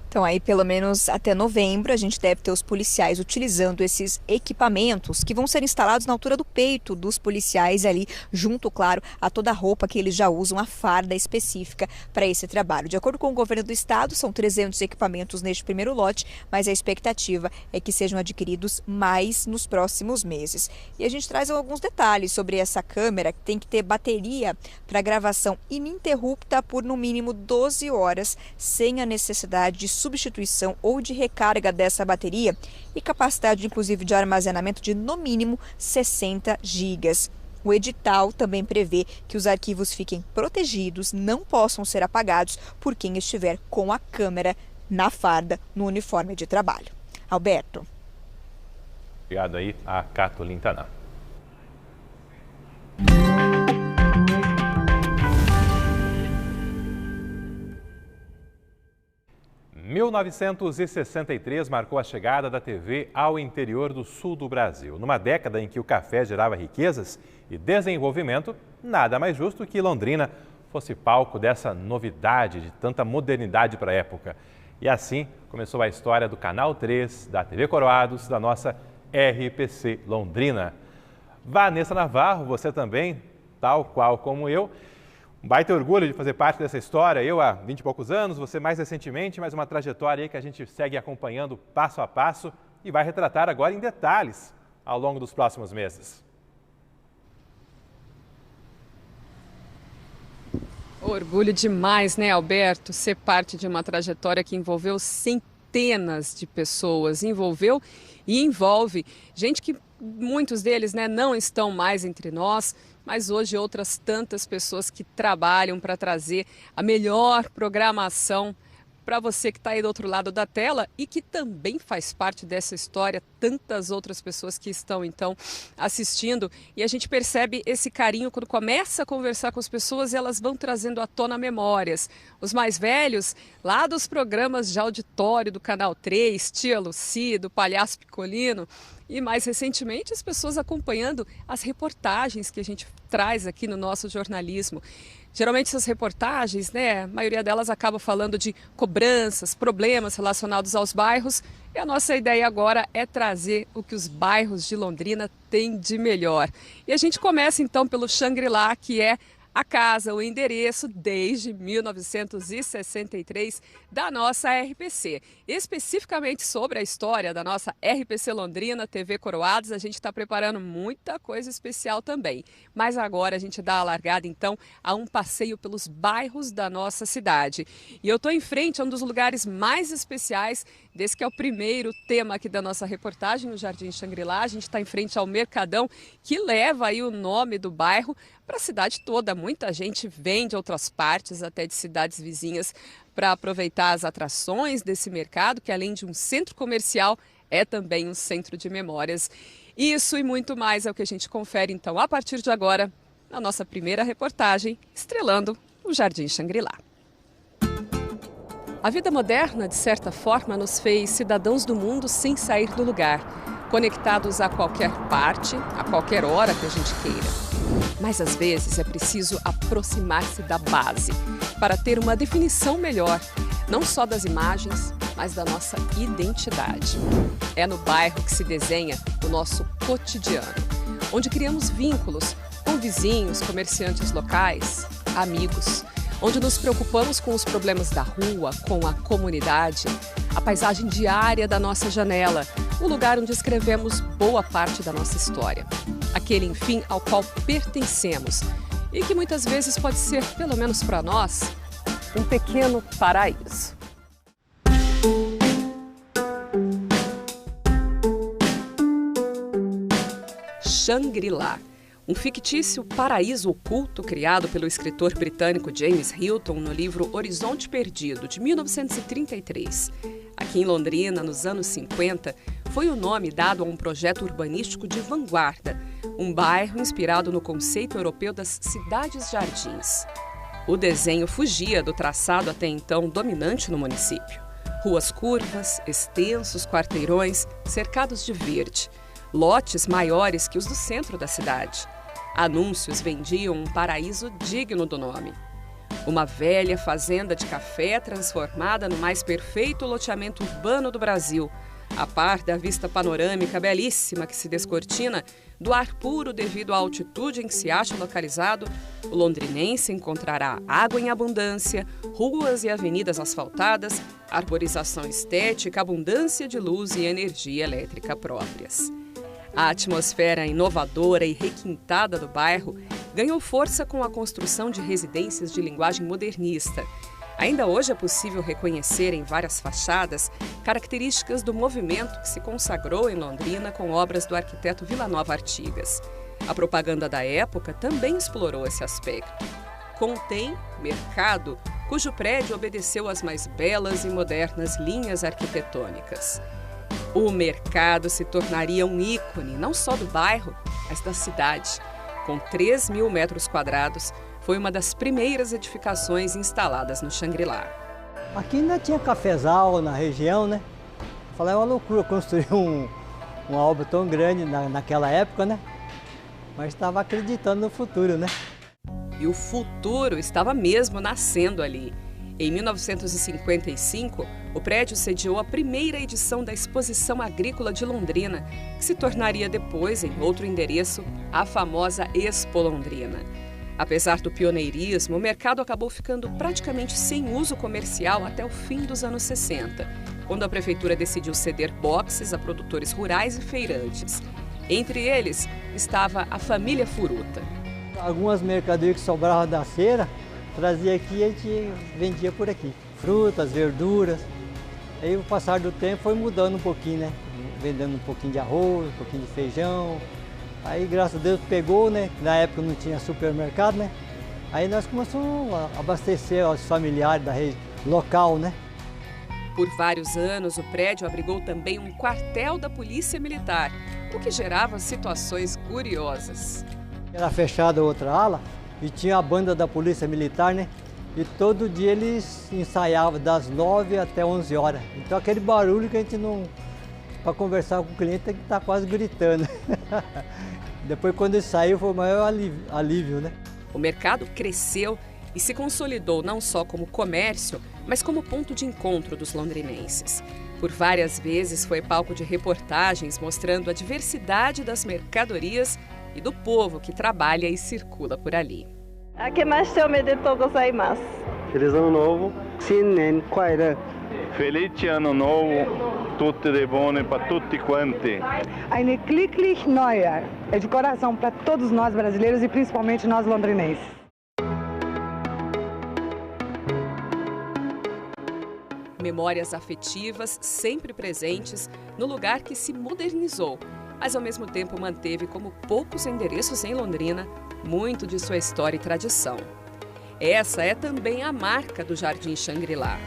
Então aí pelo menos até novembro a gente deve ter os policiais utilizando esses equipamentos que vão ser instalados na altura do peito dos policiais ali, junto, claro, a toda a roupa que eles já usam, a farda específica para esse trabalho. De acordo com o governo do estado, são 300 equipamentos neste primeiro lote, mas a expectativa é que sejam adquiridos mais nos próximos meses. E a gente traz alguns detalhes sobre essa câmera, que tem que ter bateria para gravação ininterrupta por no mínimo 12 horas, sem a necessidade de substituição ou de recarga dessa bateria e capacidade, inclusive, de armazenamento de no mínimo 60 gigas. O edital também prevê que os arquivos fiquem protegidos, não possam ser apagados por quem estiver com a câmera na farda, no uniforme de trabalho. Alberto. Obrigado aí a Kathleen Tanan. 1963 marcou a chegada da TV ao interior do sul do Brasil. Numa década em que o café gerava riquezas e desenvolvimento, nada mais justo que Londrina fosse palco dessa novidade, de tanta modernidade para a época. E assim começou a história do Canal 3, da TV Coroados, da nossa RPC Londrina. Vanessa Navarro, você também, tal qual como eu, um baita orgulho de fazer parte dessa história. Eu há 20 e poucos anos, você mais recentemente, mas uma trajetória aí que a gente segue acompanhando passo a passo e vai retratar agora em detalhes ao longo dos próximos meses. Orgulho demais, né, Alberto? Ser parte de uma trajetória que envolveu centenas centenas de pessoas, envolveu e envolve gente que muitos deles, né, não estão mais entre nós, mas hoje outras tantas pessoas que trabalham para trazer a melhor programação para você que está aí do outro lado da tela e que também faz parte dessa história, tantas outras pessoas que estão então assistindo. E a gente percebe esse carinho quando começa a conversar com as pessoas e elas vão trazendo à tona memórias. Os mais velhos, lá dos programas de auditório do Canal 3, Tia Lucy, do Palhaço Picolino, e mais recentemente as pessoas acompanhando as reportagens que a gente traz aqui no nosso jornalismo. Geralmente essas reportagens, né, a maioria delas acaba falando de cobranças, problemas relacionados aos bairros. E a nossa ideia agora é trazer o que os bairros de Londrina têm de melhor. E a gente começa então pelo Xangri-Lá, que é a casa, o endereço desde 1963 da nossa RPC. Especificamente sobre a história da nossa RPC Londrina, TV Coroados, a gente está preparando muita coisa especial também. Mas agora a gente dá a largada então a um passeio pelos bairros da nossa cidade. E eu estou em frente a um dos lugares mais especiais desse que é o primeiro tema aqui da nossa reportagem, no Jardim Xangri-Lá. A gente está em frente ao Mercadão, que leva aí o nome do bairro para a cidade toda. Muita gente vem de outras partes, até de cidades vizinhas, para aproveitar as atrações desse mercado, que além de um centro comercial, é também um centro de memórias. Isso e muito mais é o que a gente confere então a partir de agora, na nossa primeira reportagem, estrelando o Jardim Xangri-Lá. A vida moderna, de certa forma, nos fez cidadãos do mundo sem sair do lugar, conectados a qualquer parte, a qualquer hora que a gente queira. Mas às vezes é preciso aproximar-se da base para ter uma definição melhor, não só das imagens, mas da nossa identidade. É no bairro que se desenha o nosso cotidiano, onde criamos vínculos com vizinhos, comerciantes locais, amigos, onde nos preocupamos com os problemas da rua, com a comunidade, a paisagem diária da nossa janela, o lugar onde escrevemos boa parte da nossa história. Aquele, enfim, ao qual pertencemos e que muitas vezes pode ser, pelo menos para nós, um pequeno paraíso. Xangri-Lá, um fictício paraíso oculto criado pelo escritor britânico James Hilton no livro Horizonte Perdido, de 1933. Aqui em Londrina, nos anos 50, foi o nome dado a um projeto urbanístico de vanguarda, um bairro inspirado no conceito europeu das cidades-jardins. O desenho fugia do traçado até então dominante no município. Ruas curvas, extensos quarteirões, cercados de verde, lotes maiores que os do centro da cidade. Anúncios vendiam um paraíso digno do nome. Uma velha fazenda de café transformada no mais perfeito loteamento urbano do Brasil, a par da vista panorâmica belíssima que se descortina do ar puro devido à altitude em que se acha localizado, o londrinense encontrará água em abundância, ruas e avenidas asfaltadas, arborização estética, abundância de luz e energia elétrica próprias. A atmosfera inovadora e requintada do bairro ganhou força com a construção de residências de linguagem modernista. Ainda hoje é possível reconhecer em várias fachadas características do movimento que se consagrou em Londrina com obras do arquiteto Vila Nova Artigas. A propaganda da época também explorou esse aspecto. Contém Mercado, cujo prédio obedeceu às mais belas e modernas linhas arquitetônicas. O Mercado se tornaria um ícone não só do bairro, mas da cidade. Com 3.000 metros quadrados, foi uma das primeiras edificações instaladas no Xangri-Lá. Aqui ainda tinha cafezal na região, né? Falei, é uma loucura construir uma obra tão grande naquela época, né? Mas estava acreditando no futuro, né? E o futuro estava mesmo nascendo ali. Em 1955, o prédio sediou a primeira edição da Exposição Agrícola de Londrina, que se tornaria depois, em outro endereço, a famosa Expo Londrina. Apesar do pioneirismo, o mercado acabou ficando praticamente sem uso comercial até o fim dos anos 60, quando a prefeitura decidiu ceder boxes a produtores rurais e feirantes. Entre eles estava a família Furuta. Algumas mercadorias que sobravam da feira, trazia aqui e a gente vendia por aqui. Frutas, verduras. Aí, o passar do tempo, foi mudando um pouquinho, né? Vendendo um pouquinho de arroz, um pouquinho de feijão. Aí, graças a Deus, pegou, né? Na época não tinha supermercado, né? Aí nós começamos a abastecer os familiares da rede local, né? Por vários anos, o prédio abrigou também um quartel da Polícia Militar, o que gerava situações curiosas. Era fechada outra ala e tinha a banda da Polícia Militar, né? E todo dia eles ensaiavam das 9 até 11 horas. Então aquele barulho que a gente não... Para conversar com o cliente tem que estar quase gritando. Depois quando ele saiu foi o maior alívio, né? O mercado cresceu e se consolidou não só como comércio, mas como ponto de encontro dos londrinenses. Por várias vezes foi palco de reportagens mostrando a diversidade das mercadorias e do povo que trabalha e circula por ali. Feliz Ano Novo. Felice Ano Novo, tutti de bone para tutti quanti. Eine glücklich Neujahr. É de coração para todos nós brasileiros e principalmente nós londrinenses. Memórias afetivas sempre presentes no lugar que se modernizou, mas ao mesmo tempo manteve, como poucos endereços em Londrina, muito de sua história e tradição. Essa é também a marca do Jardim Shangri-La.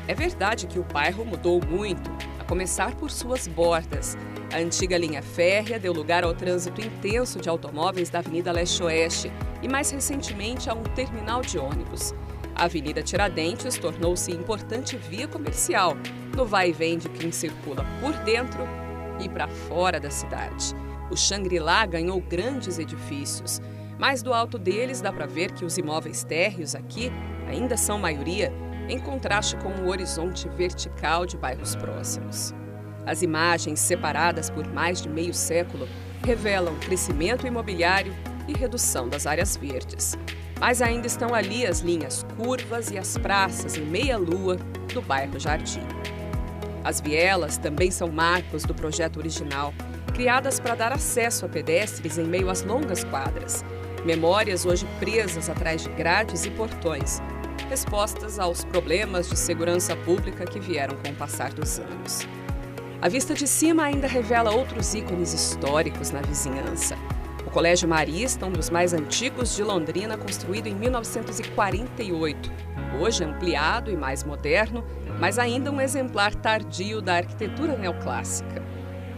É verdade que o bairro mudou muito, a começar por suas bordas. A antiga linha férrea deu lugar ao trânsito intenso de automóveis da Avenida Leste-Oeste e, mais recentemente, a um terminal de ônibus. A Avenida Tiradentes tornou-se importante via comercial, no vai e vem de quem circula por dentro e para fora da cidade. O Shangri-La ganhou grandes edifícios, mas do alto deles dá para ver que os imóveis térreos aqui ainda são maioria, em contraste com o horizonte vertical de bairros próximos. As imagens, separadas por mais de meio século, revelam crescimento imobiliário e redução das áreas verdes. Mas ainda estão ali as linhas curvas e as praças em meia-lua do bairro Jardim. As vielas também são marcos do projeto original, criadas para dar acesso a pedestres em meio às longas quadras. Memórias hoje presas atrás de grades e portões, respostas aos problemas de segurança pública que vieram com o passar dos anos. A vista de cima ainda revela outros ícones históricos na vizinhança. O Colégio Marista, um dos mais antigos de Londrina, construído em 1948. Hoje ampliado e mais moderno, mas ainda um exemplar tardio da arquitetura neoclássica.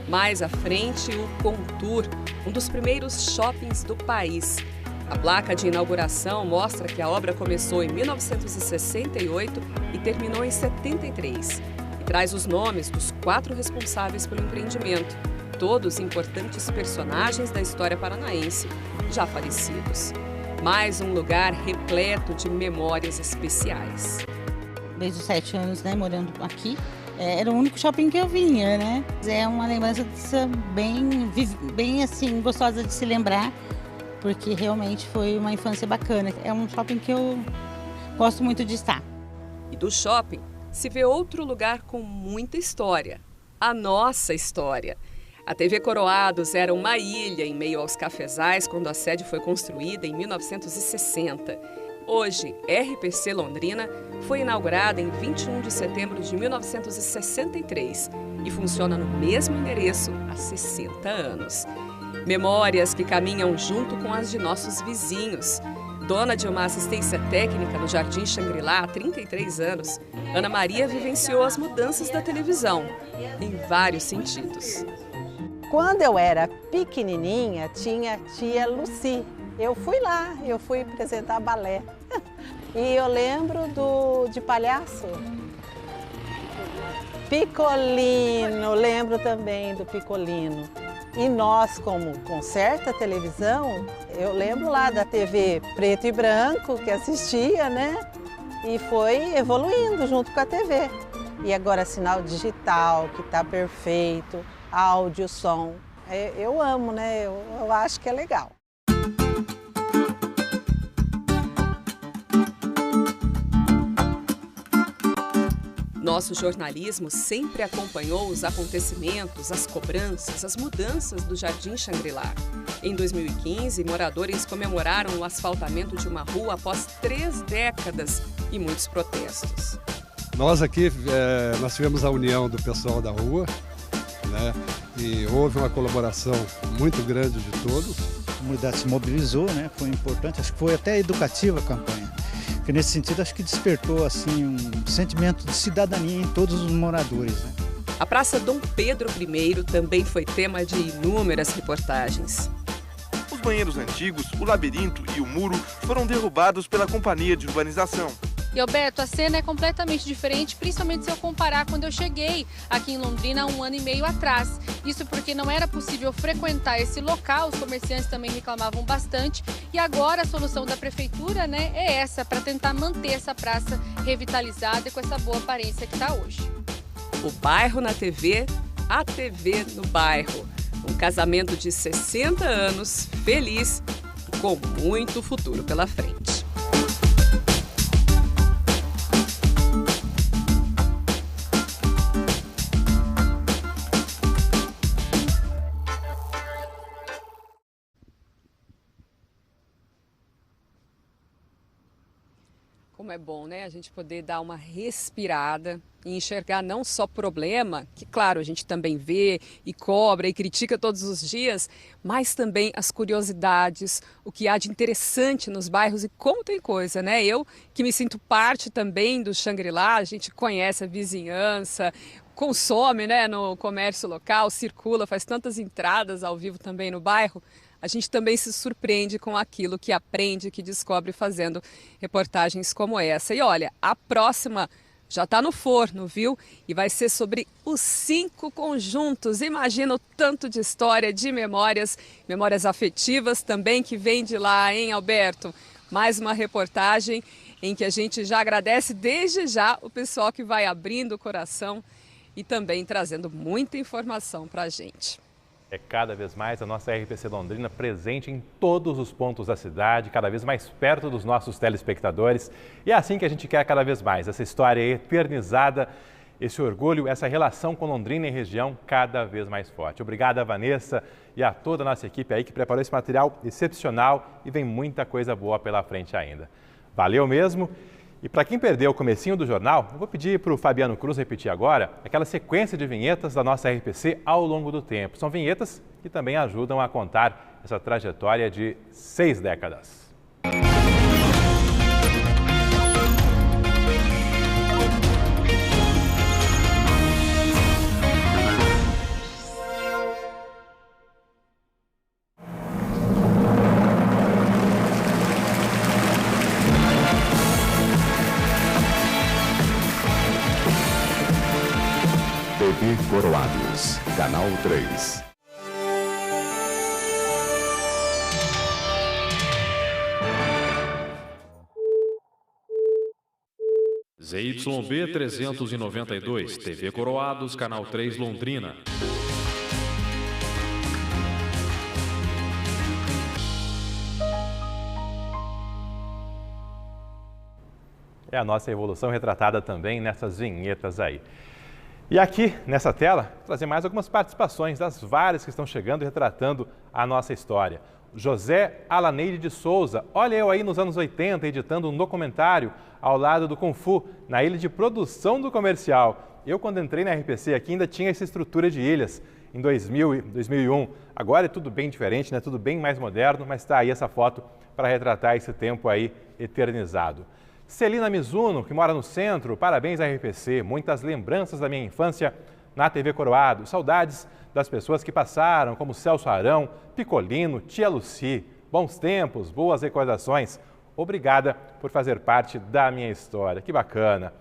Mais à frente, o Contour, um dos primeiros shoppings do país. A placa de inauguração mostra que a obra começou em 1968 e terminou em 73. E traz os nomes dos 4 responsáveis pelo empreendimento, todos importantes personagens da história paranaense, já falecidos. Mais um lugar repleto de memórias especiais. Desde os 7 anos, né, morando aqui, era o único shopping que eu vinha, né? É uma lembrança bem assim, gostosa de se lembrar, porque realmente foi uma infância bacana. É um shopping que eu gosto muito de estar. E do shopping se vê outro lugar com muita história, a nossa história. A TV Coroados era uma ilha em meio aos cafezais quando a sede foi construída em 1960. Hoje, RPC Londrina foi inaugurada em 21 de setembro de 1963 e funciona no mesmo endereço há 60 anos. Memórias que caminham junto com as de nossos vizinhos. Dona de uma assistência técnica no Jardim Shangri-La há 33 anos, Ana Maria vivenciou as mudanças da televisão, em vários sentidos. Quando eu era pequenininha, tinha tia Luci. Eu fui apresentar balé. E eu lembro de palhaço. Picolino, lembro também do Picolino. E nós, como conserta televisão, eu lembro lá da TV preto e branco que assistia, né? E foi evoluindo junto com a TV. E agora sinal digital, que está perfeito, áudio, som. Eu amo, né? Eu acho que é legal. Nosso jornalismo sempre acompanhou os acontecimentos, as cobranças, as mudanças do Jardim Shangri-La. Em 2015, moradores comemoraram o asfaltamento de uma rua após 3 décadas e muitos protestos. Nós aqui, nós tivemos a união do pessoal da rua, né? E houve uma colaboração muito grande de todos. A comunidade se mobilizou, né? Foi importante, acho que foi até educativa a campanha. Porque nesse sentido acho que despertou assim, um sentimento de cidadania em todos os moradores, né? A Praça Dom Pedro I também foi tema de inúmeras reportagens. Os banheiros antigos, o labirinto e o muro foram derrubados pela Companhia de Urbanização. E, Alberto, a cena é completamente diferente, principalmente se eu comparar quando eu cheguei aqui em Londrina há 1 ano e meio atrás. Isso porque não era possível frequentar esse local, os comerciantes também reclamavam bastante. E agora a solução da prefeitura, né, é essa, para tentar manter essa praça revitalizada e com essa boa aparência que está hoje. O bairro na TV, a TV no bairro. Um casamento de 60 anos, feliz e com muito futuro pela frente. Como é bom, né? A gente poder dar uma respirada e enxergar não só problema, que claro, a gente também vê e cobra e critica todos os dias, mas também as curiosidades, o que há de interessante nos bairros e como tem coisa, né? Eu que me sinto parte também do Xangri-Lá, a gente conhece a vizinhança, consome, né, no comércio local, circula, faz tantas entradas ao vivo também no bairro. A gente também se surpreende com aquilo que aprende, que descobre fazendo reportagens como essa. E olha, a próxima já está no forno, viu? E vai ser sobre os 5 conjuntos. Imagina o tanto de história, de memórias afetivas também que vem de lá, hein, Alberto? Mais uma reportagem em que a gente já agradece desde já o pessoal que vai abrindo o coração e também trazendo muita informação para a gente. É cada vez mais a nossa RPC Londrina presente em todos os pontos da cidade, cada vez mais perto dos nossos telespectadores. E é assim que a gente quer cada vez mais, essa história eternizada, esse orgulho, essa relação com Londrina e região cada vez mais forte. Obrigada, Vanessa, e a toda a nossa equipe aí que preparou esse material excepcional e vem muita coisa boa pela frente ainda. Valeu mesmo! E para quem perdeu o comecinho do jornal, eu vou pedir para o Fabiano Cruz repetir agora aquela sequência de vinhetas da nossa RPC ao longo do tempo. São vinhetas que também ajudam a contar essa trajetória de 6 décadas. TV Coroados, Canal 3. ZYB 392, TV Coroados, Canal 3, Londrina. É a nossa evolução retratada também nessas vinhetas aí. E aqui, nessa tela, vou trazer mais algumas participações das várias que estão chegando e retratando a nossa história. José Alaneide de Souza, olha eu aí nos anos 80 editando um documentário ao lado do Kung Fu, na ilha de produção do comercial. Eu, quando entrei na RPC aqui, ainda tinha essa estrutura de ilhas em 2000 e 2001. Agora é tudo bem diferente, né? Tudo bem mais moderno, mas está aí essa foto para retratar esse tempo aí eternizado. Celina Mizuno, que mora no centro, parabéns à RPC, muitas lembranças da minha infância na TV Coroado, saudades das pessoas que passaram, como Celso Arão, Picolino, Tia Luci, bons tempos, boas recordações, obrigada por fazer parte da minha história, que bacana.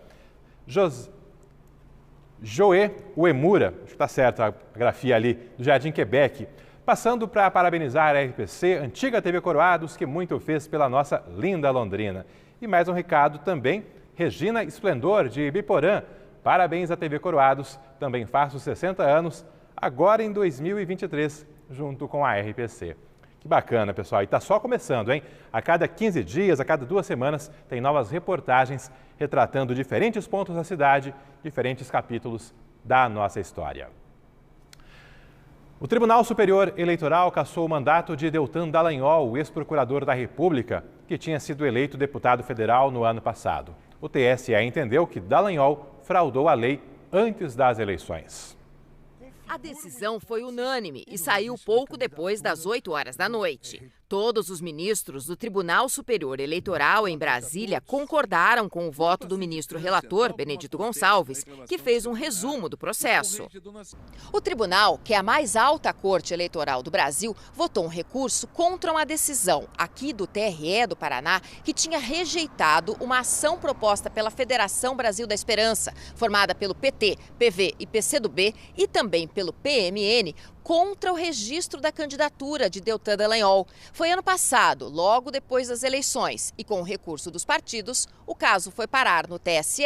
Joê Uemura, acho que está certo a grafia ali, do Jardim Quebec, passando para parabenizar a RPC, antiga TV Coroados, que muito fez pela nossa linda Londrina. E mais um recado também, Regina Esplendor, de Ibiporã. Parabéns à TV Coroados, também faço 60 anos, agora em 2023, junto com a RPC. Que bacana, pessoal. E está só começando, hein? A cada 15 dias, a cada 2 semanas, tem novas reportagens retratando diferentes pontos da cidade, diferentes capítulos da nossa história. O Tribunal Superior Eleitoral cassou o mandato de Deltan Dallagnol, o ex-procurador da República, que tinha sido eleito deputado federal no ano passado. O TSE entendeu que Dallagnol fraudou a lei antes das eleições. A decisão foi unânime e saiu pouco depois das 8 horas da noite. Todos os ministros do Tribunal Superior Eleitoral em Brasília concordaram com o voto do ministro relator, Benedito Gonçalves, que fez um resumo do processo. O tribunal, que é a mais alta corte eleitoral do Brasil, votou um recurso contra uma decisão aqui do TRE do Paraná, que tinha rejeitado uma ação proposta pela Federação Brasil da Esperança, formada pelo PT, PV e PCdoB, e também pelo PMN, contra o registro da candidatura de Deltan Dallagnol. Foi ano passado, logo depois das eleições, e com o recurso dos partidos, o caso foi parar no TSE.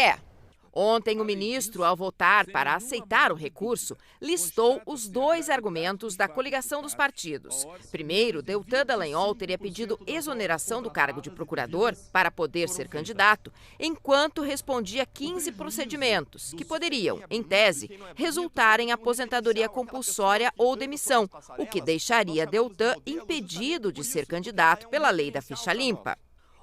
Ontem, o ministro, ao votar para aceitar o recurso, listou os 2 argumentos da coligação dos partidos. Primeiro, Deltan Dallagnol teria pedido exoneração do cargo de procurador para poder ser candidato, enquanto respondia 15 procedimentos, que poderiam, em tese, resultar em aposentadoria compulsória ou demissão, o que deixaria Deltan impedido de ser candidato pela lei da ficha limpa.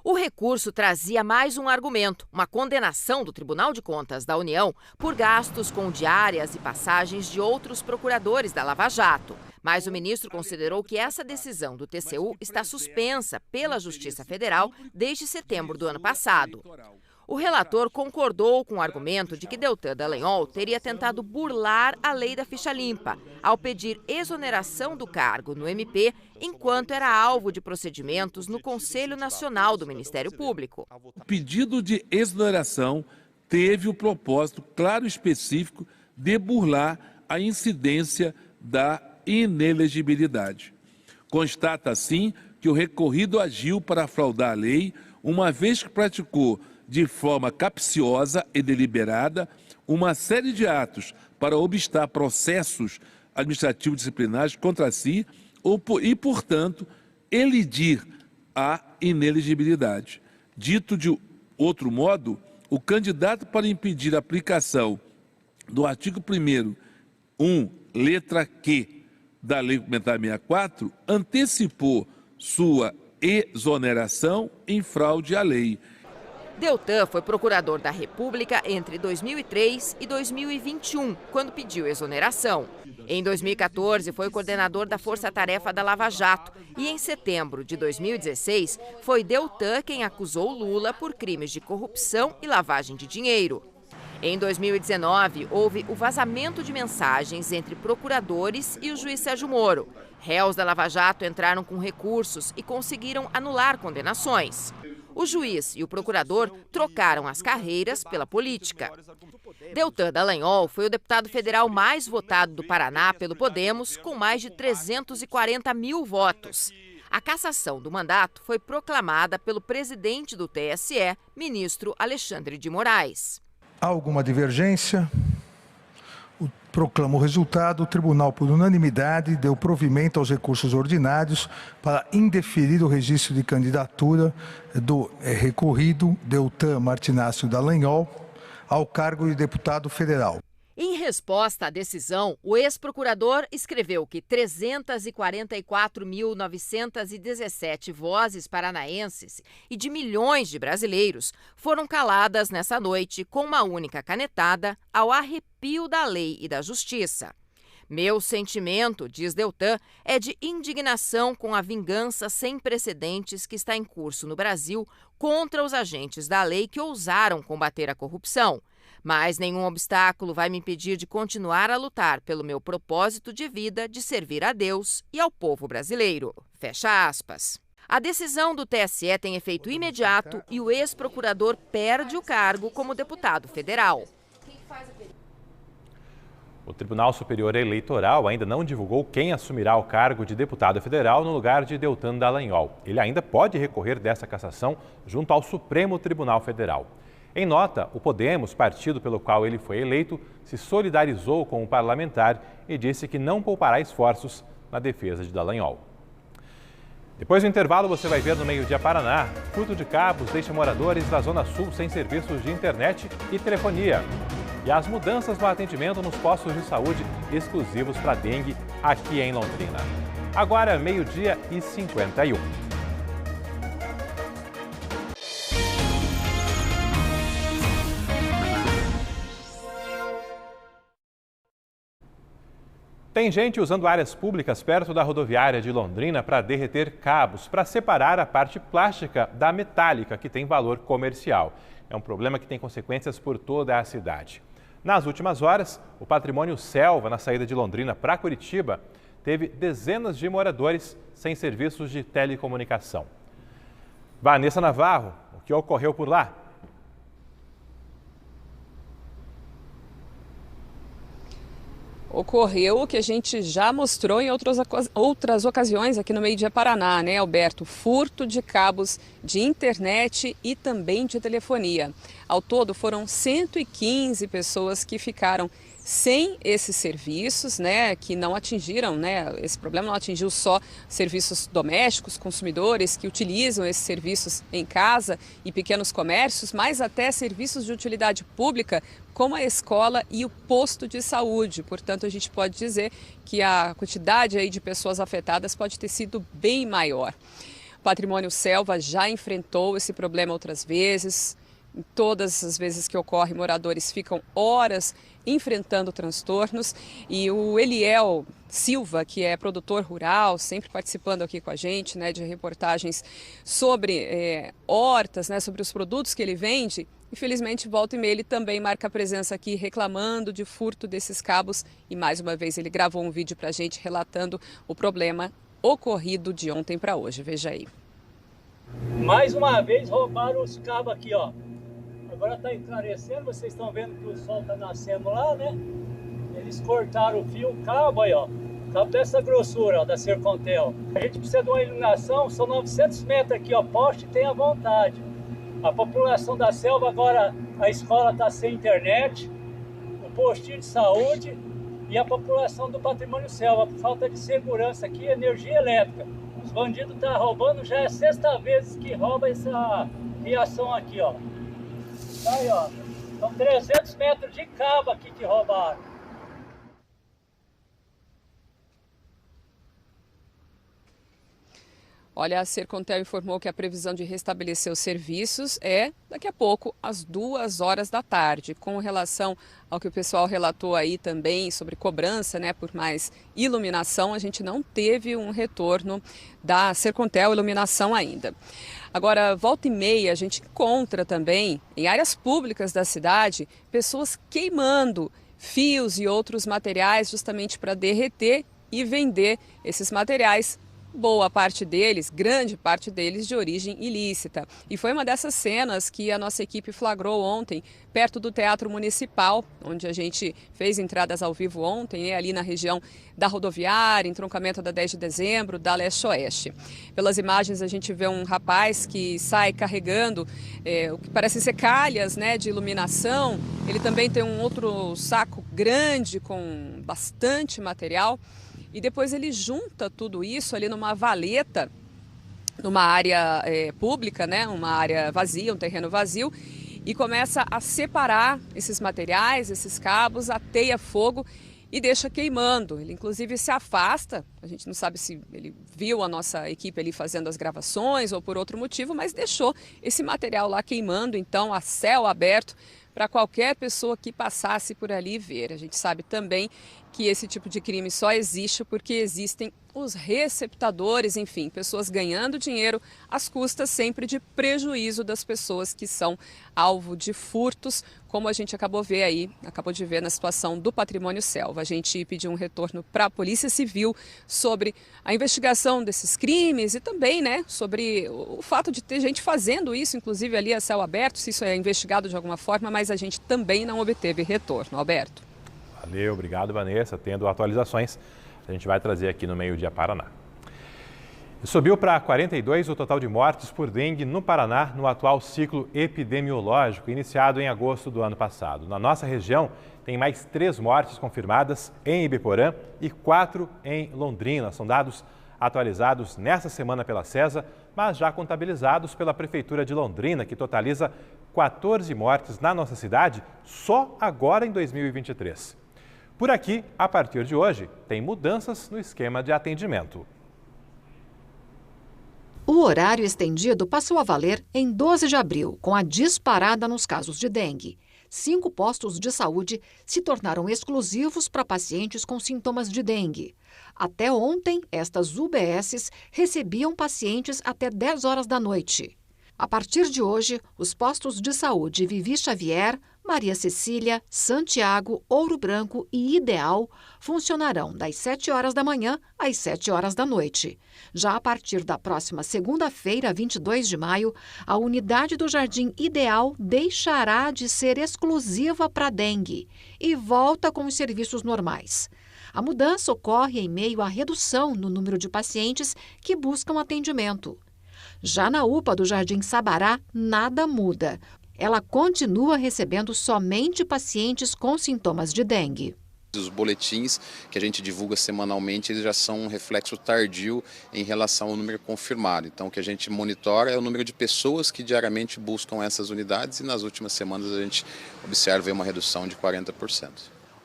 O recurso trazia mais um argumento, uma condenação do Tribunal de Contas da União por gastos com diárias e passagens de outros procuradores da Lava Jato. Mas o ministro considerou que essa decisão do TCU está suspensa pela Justiça Federal desde setembro do ano passado. O relator concordou com o argumento de que Deltan Dallagnol teria tentado burlar a lei da ficha limpa ao pedir exoneração do cargo no MP enquanto era alvo de procedimentos no Conselho Nacional do Ministério Público. O pedido de exoneração teve o propósito claro e específico de burlar a incidência da inelegibilidade. Constata, assim, que o recorrido agiu para fraudar a lei, uma vez que praticou de forma capciosa e deliberada uma série de atos para obstar processos administrativos disciplinares contra si e, portanto, elidir a inelegibilidade. Dito de outro modo, o candidato, para impedir a aplicação do artigo 1º, 1, letra Q, da Lei Complementar 64, antecipou sua exoneração em fraude à lei. Deltan foi procurador da República entre 2003 e 2021, quando pediu exoneração. Em 2014, foi coordenador da Força Tarefa da Lava Jato e, em setembro de 2016, foi Deltan quem acusou Lula por crimes de corrupção e lavagem de dinheiro. Em 2019, houve o vazamento de mensagens entre procuradores e o juiz Sérgio Moro. Réus da Lava Jato entraram com recursos e conseguiram anular condenações. O juiz e o procurador trocaram as carreiras pela política. Deltan Dallagnol foi o deputado federal mais votado do Paraná pelo Podemos, com mais de 340 mil votos. A cassação do mandato foi proclamada pelo presidente do TSE, ministro Alexandre de Moraes. Há alguma divergência? Proclama o resultado. O tribunal, por unanimidade, deu provimento aos recursos ordinários para indeferir o registro de candidatura do recorrido Deltan Martinácio Dallagnol ao cargo de deputado federal. Em resposta à decisão, o ex-procurador escreveu que 344.917 vozes paranaenses e de milhões de brasileiros foram caladas nessa noite com uma única canetada ao arrepio da lei e da justiça. Meu sentimento, diz Deltan, é de indignação com a vingança sem precedentes que está em curso no Brasil contra os agentes da lei que ousaram combater a corrupção. Mas nenhum obstáculo vai me impedir de continuar a lutar pelo meu propósito de vida de servir a Deus e ao povo brasileiro. Fecha aspas. A decisão do TSE tem efeito imediato e o ex-procurador perde o cargo como deputado federal. O Tribunal Superior Eleitoral ainda não divulgou quem assumirá o cargo de deputado federal no lugar de Deltan Dallagnol. Ele ainda pode recorrer dessa cassação junto ao Supremo Tribunal Federal. Em nota, o Podemos, partido pelo qual ele foi eleito, se solidarizou com o parlamentar e disse que não poupará esforços na defesa de Dallagnol. Depois do intervalo, você vai ver no Meio-Dia Paraná, furto de cabos deixa moradores da Zona Sul sem serviços de internet e telefonia. E as mudanças no atendimento nos postos de saúde exclusivos para dengue aqui em Londrina. Agora, 12h51. Tem gente usando áreas públicas perto da rodoviária de Londrina para derreter cabos, para separar a parte plástica da metálica, que tem valor comercial. É um problema que tem consequências por toda a cidade. Nas últimas horas, o Patrimônio Selva, na saída de Londrina para Curitiba, teve dezenas de moradores sem serviços de telecomunicação. Vanessa Navarro, o que ocorreu por lá? Ocorreu o que a gente já mostrou em outras ocasiões aqui no Meio Dia Paraná, né, Alberto? Furto de cabos de internet e também de telefonia. Ao todo, foram 115 pessoas que ficaram sem esses serviços, né, que não atingiram, né, esse problema não atingiu só serviços domésticos, consumidores que utilizam esses serviços em casa e pequenos comércios, mas até serviços de utilidade pública, como a escola e o posto de saúde. Portanto, a gente pode dizer que a quantidade aí de pessoas afetadas pode ter sido bem maior. O Patrimônio Selva já enfrentou esse problema outras vezes. Em todas as vezes que ocorre, moradores ficam horas enfrentando transtornos, e o Eliel Silva, que é produtor rural, sempre participando aqui com a gente, né, de reportagens sobre hortas, né, sobre os produtos que ele vende. Infelizmente, volta e meia, ele também marca a presença aqui reclamando de furto desses cabos, e mais uma vez ele gravou um vídeo para a gente relatando o problema ocorrido de ontem para hoje. Veja aí. Mais uma vez roubaram os cabos aqui, ó. Agora está encarecendo, vocês estão vendo que o sol está nascendo lá, né? Eles cortaram o fio, o cabo aí, ó. O cabo dessa grossura, ó, da Sercontel. A gente precisa de uma iluminação, são 900 metros aqui, ó, poste, tenha vontade. A população da selva agora, a escola está sem internet, o postinho de saúde e a população do Patrimônio Selva, por falta de segurança aqui, energia elétrica. Os bandidos estão roubando, já é a 6ª vez que rouba essa fiação aqui, ó. Aí, ó, são 300 metros de cabo aqui que roubaram. Olha, a Sercontel informou que a previsão de restabelecer os serviços é daqui a pouco, às 2 horas da tarde. Com relação ao que o pessoal relatou aí também sobre cobrança, né, por mais iluminação, a gente não teve um retorno da Sercontel Iluminação ainda. Agora, volta e meia, a gente encontra também, em áreas públicas da cidade, pessoas queimando fios e outros materiais justamente para derreter e vender esses materiais. Boa parte deles, grande parte deles, de origem ilícita. E foi uma dessas cenas que a nossa equipe flagrou ontem, perto do Teatro Municipal, onde a gente fez entradas ao vivo ontem, ali na região da rodoviária, entroncamento da 10 de dezembro, da leste-oeste. Pelas imagens a gente vê um rapaz que sai carregando o que parece ser calhas, né, de iluminação. Ele também tem um outro saco grande com bastante material. E depois ele junta tudo isso ali numa valeta, numa área pública, né? Uma área vazia, um terreno vazio, e começa a separar esses materiais, esses cabos, ateia fogo e deixa queimando. Ele inclusive se afasta, a gente não sabe se ele viu a nossa equipe ali fazendo as gravações ou por outro motivo, mas deixou esse material lá queimando, então a céu aberto, para qualquer pessoa que passasse por ali ver. A gente sabe também que esse tipo de crime só existe porque existem os receptadores, enfim, pessoas ganhando dinheiro às custas sempre de prejuízo das pessoas que são alvo de furtos, como a gente acabou de ver na situação do Patrimônio Selva. A gente pediu um retorno para a Polícia Civil sobre a investigação desses crimes e também, né, sobre o fato de ter gente fazendo isso, inclusive ali a céu aberto, se isso é investigado de alguma forma, mas a gente também não obteve retorno. Alberto. Valeu, obrigado, Vanessa. Tendo atualizações, a gente vai trazer aqui no Meio Dia Paraná. Subiu para 42 o total de mortes por dengue no Paraná no atual ciclo epidemiológico, iniciado em agosto do ano passado. Na nossa região, tem mais 3 mortes confirmadas em Ibiporã e 4 em Londrina. São dados atualizados nesta semana pela CESA, mas já contabilizados pela Prefeitura de Londrina, que totaliza 14 mortes na nossa cidade só agora em 2023. Por aqui, a partir de hoje, tem mudanças no esquema de atendimento. O horário estendido passou a valer em 12 de abril, com a disparada nos casos de dengue. 5 postos de saúde se tornaram exclusivos para pacientes com sintomas de dengue. Até ontem, estas UBSs recebiam pacientes até 10 horas da noite. A partir de hoje, os postos de saúde Vivi Xavier, Maria Cecília, Santiago, Ouro Branco e Ideal funcionarão das 7 horas da manhã às 7 horas da noite. Já a partir da próxima segunda-feira, 22 de maio, a unidade do Jardim Ideal deixará de ser exclusiva para dengue e volta com os serviços normais. A mudança ocorre em meio à redução no número de pacientes que buscam atendimento. Já na UPA do Jardim Sabará, nada muda. Ela continua recebendo somente pacientes com sintomas de dengue. Os boletins que a gente divulga semanalmente, eles já são um reflexo tardio em relação ao número confirmado. Então, o que a gente monitora é o número de pessoas que diariamente buscam essas unidades e nas últimas semanas a gente observa uma redução de 40%.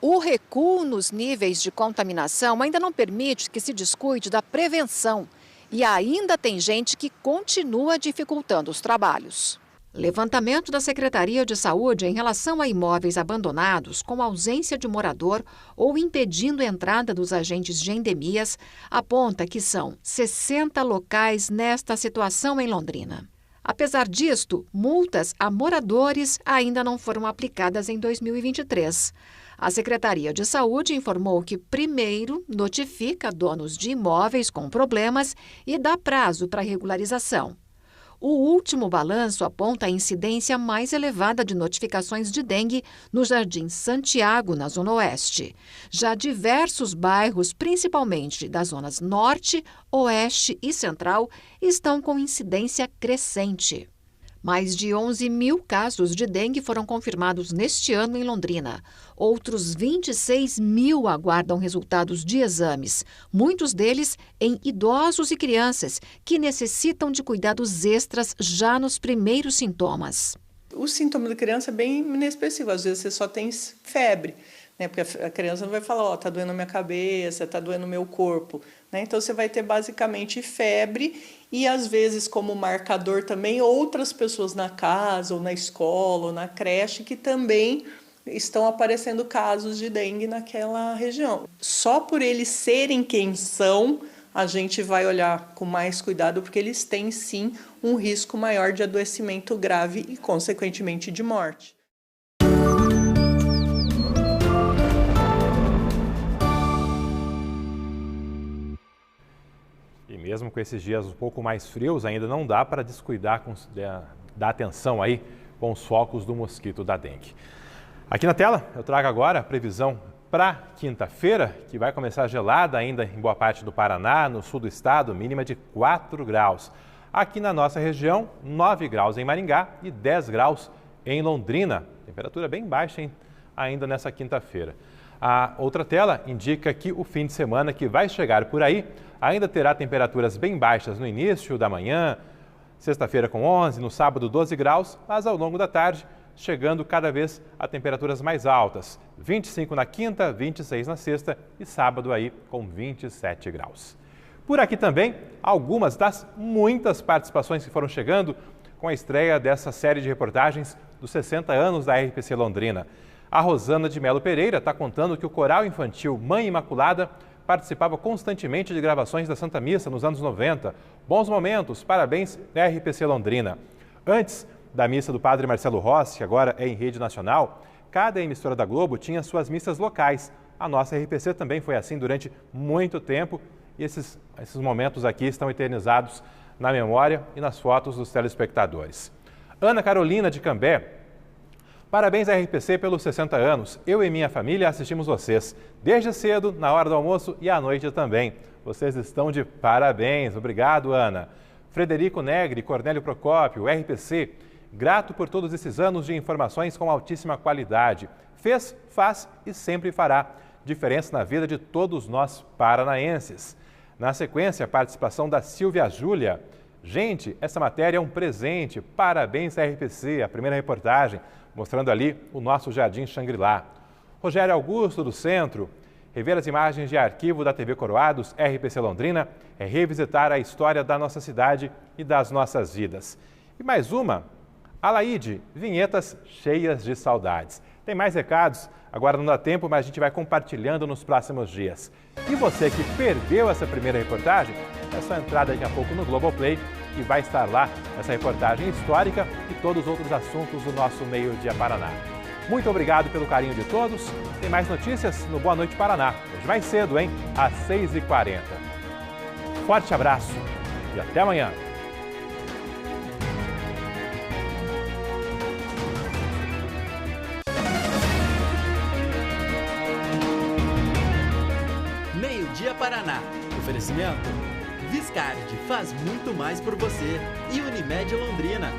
O recuo nos níveis de contaminação ainda não permite que se descuide da prevenção. E ainda tem gente que continua dificultando os trabalhos. Levantamento da Secretaria de Saúde em relação a imóveis abandonados com ausência de morador ou impedindo a entrada dos agentes de endemias aponta que são 60 locais nesta situação em Londrina. Apesar disto, multas a moradores ainda não foram aplicadas em 2023. A Secretaria de Saúde informou que, primeiro, notifica donos de imóveis com problemas e dá prazo para regularização. O último balanço aponta a incidência mais elevada de notificações de dengue no Jardim Santiago, na Zona Oeste. Já diversos bairros, principalmente das zonas Norte, Oeste e Central, estão com incidência crescente. Mais de 11 mil casos de dengue foram confirmados neste ano em Londrina. Outros 26 mil aguardam resultados de exames, muitos deles em idosos e crianças, que necessitam de cuidados extras já nos primeiros sintomas. O sintoma da criança é bem inexpressivo, às vezes você só tem febre, né? Porque a criança não vai falar, tá doendo a minha cabeça, tá doendo o meu corpo, né? Então você vai ter basicamente febre e às vezes como marcador também outras pessoas na casa ou na escola ou na creche que também estão aparecendo casos de dengue naquela região. Só por eles serem quem são, a gente vai olhar com mais cuidado porque eles têm sim um risco maior de adoecimento grave e consequentemente de morte. E mesmo com esses dias um pouco mais frios, ainda não dá para descuidar da atenção aí com os focos do mosquito da dengue. Aqui na tela eu trago agora a previsão para quinta-feira, que vai começar gelada ainda em boa parte do Paraná, no sul do estado, mínima de 4 graus. Aqui na nossa região, 9 graus em Maringá e 10 graus em Londrina. Temperatura bem baixa ainda nessa quinta-feira. A outra tela indica que o fim de semana que vai chegar por aí ainda terá temperaturas bem baixas no início da manhã, sexta-feira com 11, no sábado 12 graus, mas ao longo da tarde chegando cada vez a temperaturas mais altas. 25 na quinta, 26 na sexta e sábado aí com 27 graus. Por aqui também, algumas das muitas participações que foram chegando com a estreia dessa série de reportagens dos 60 anos da RPC Londrina. A Rosana de Melo Pereira está contando que o coral infantil Mãe Imaculada participava constantemente de gravações da Santa Missa nos anos 90. Bons momentos, parabéns, RPC Londrina. Antes da missa do Padre Marcelo Rossi, que agora é em rede nacional, cada emissora da Globo tinha suas missas locais. A nossa RPC também foi assim durante muito tempo e esses momentos aqui estão eternizados na memória e nas fotos dos telespectadores. Ana Carolina de Cambé. Parabéns à RPC pelos 60 anos. Eu e minha família assistimos vocês desde cedo, na hora do almoço e à noite também. Vocês estão de parabéns. Obrigado, Ana. Frederico Negri, Cornélio Procópio, RPC. Grato por todos esses anos de informações com altíssima qualidade. Fez, faz e sempre fará diferença na vida de todos nós paranaenses. Na sequência, a participação da Silvia Júlia. Gente, essa matéria é um presente. Parabéns à RPC, a primeira reportagem, mostrando ali o nosso Jardim Xangri-Lá. Rogério Augusto, do Centro. Rever as imagens de arquivo da TV Coroados, RPC Londrina, é revisitar a história da nossa cidade e das nossas vidas. E mais uma, Alaide, vinhetas cheias de saudades. Tem mais recados? Agora não dá tempo, mas a gente vai compartilhando nos próximos dias. E você que perdeu essa primeira reportagem, é só entrar daqui a pouco no Globoplay e vai estar lá essa reportagem histórica e todos os outros assuntos do nosso Meio Dia Paraná. Muito obrigado pelo carinho de todos. Tem mais notícias no Boa Noite Paraná. Hoje mais cedo, hein? Às 6h40. Forte abraço e até amanhã. Meio Dia Paraná. Oferecimento: Viscard faz muito mais por você e Unimed Londrina.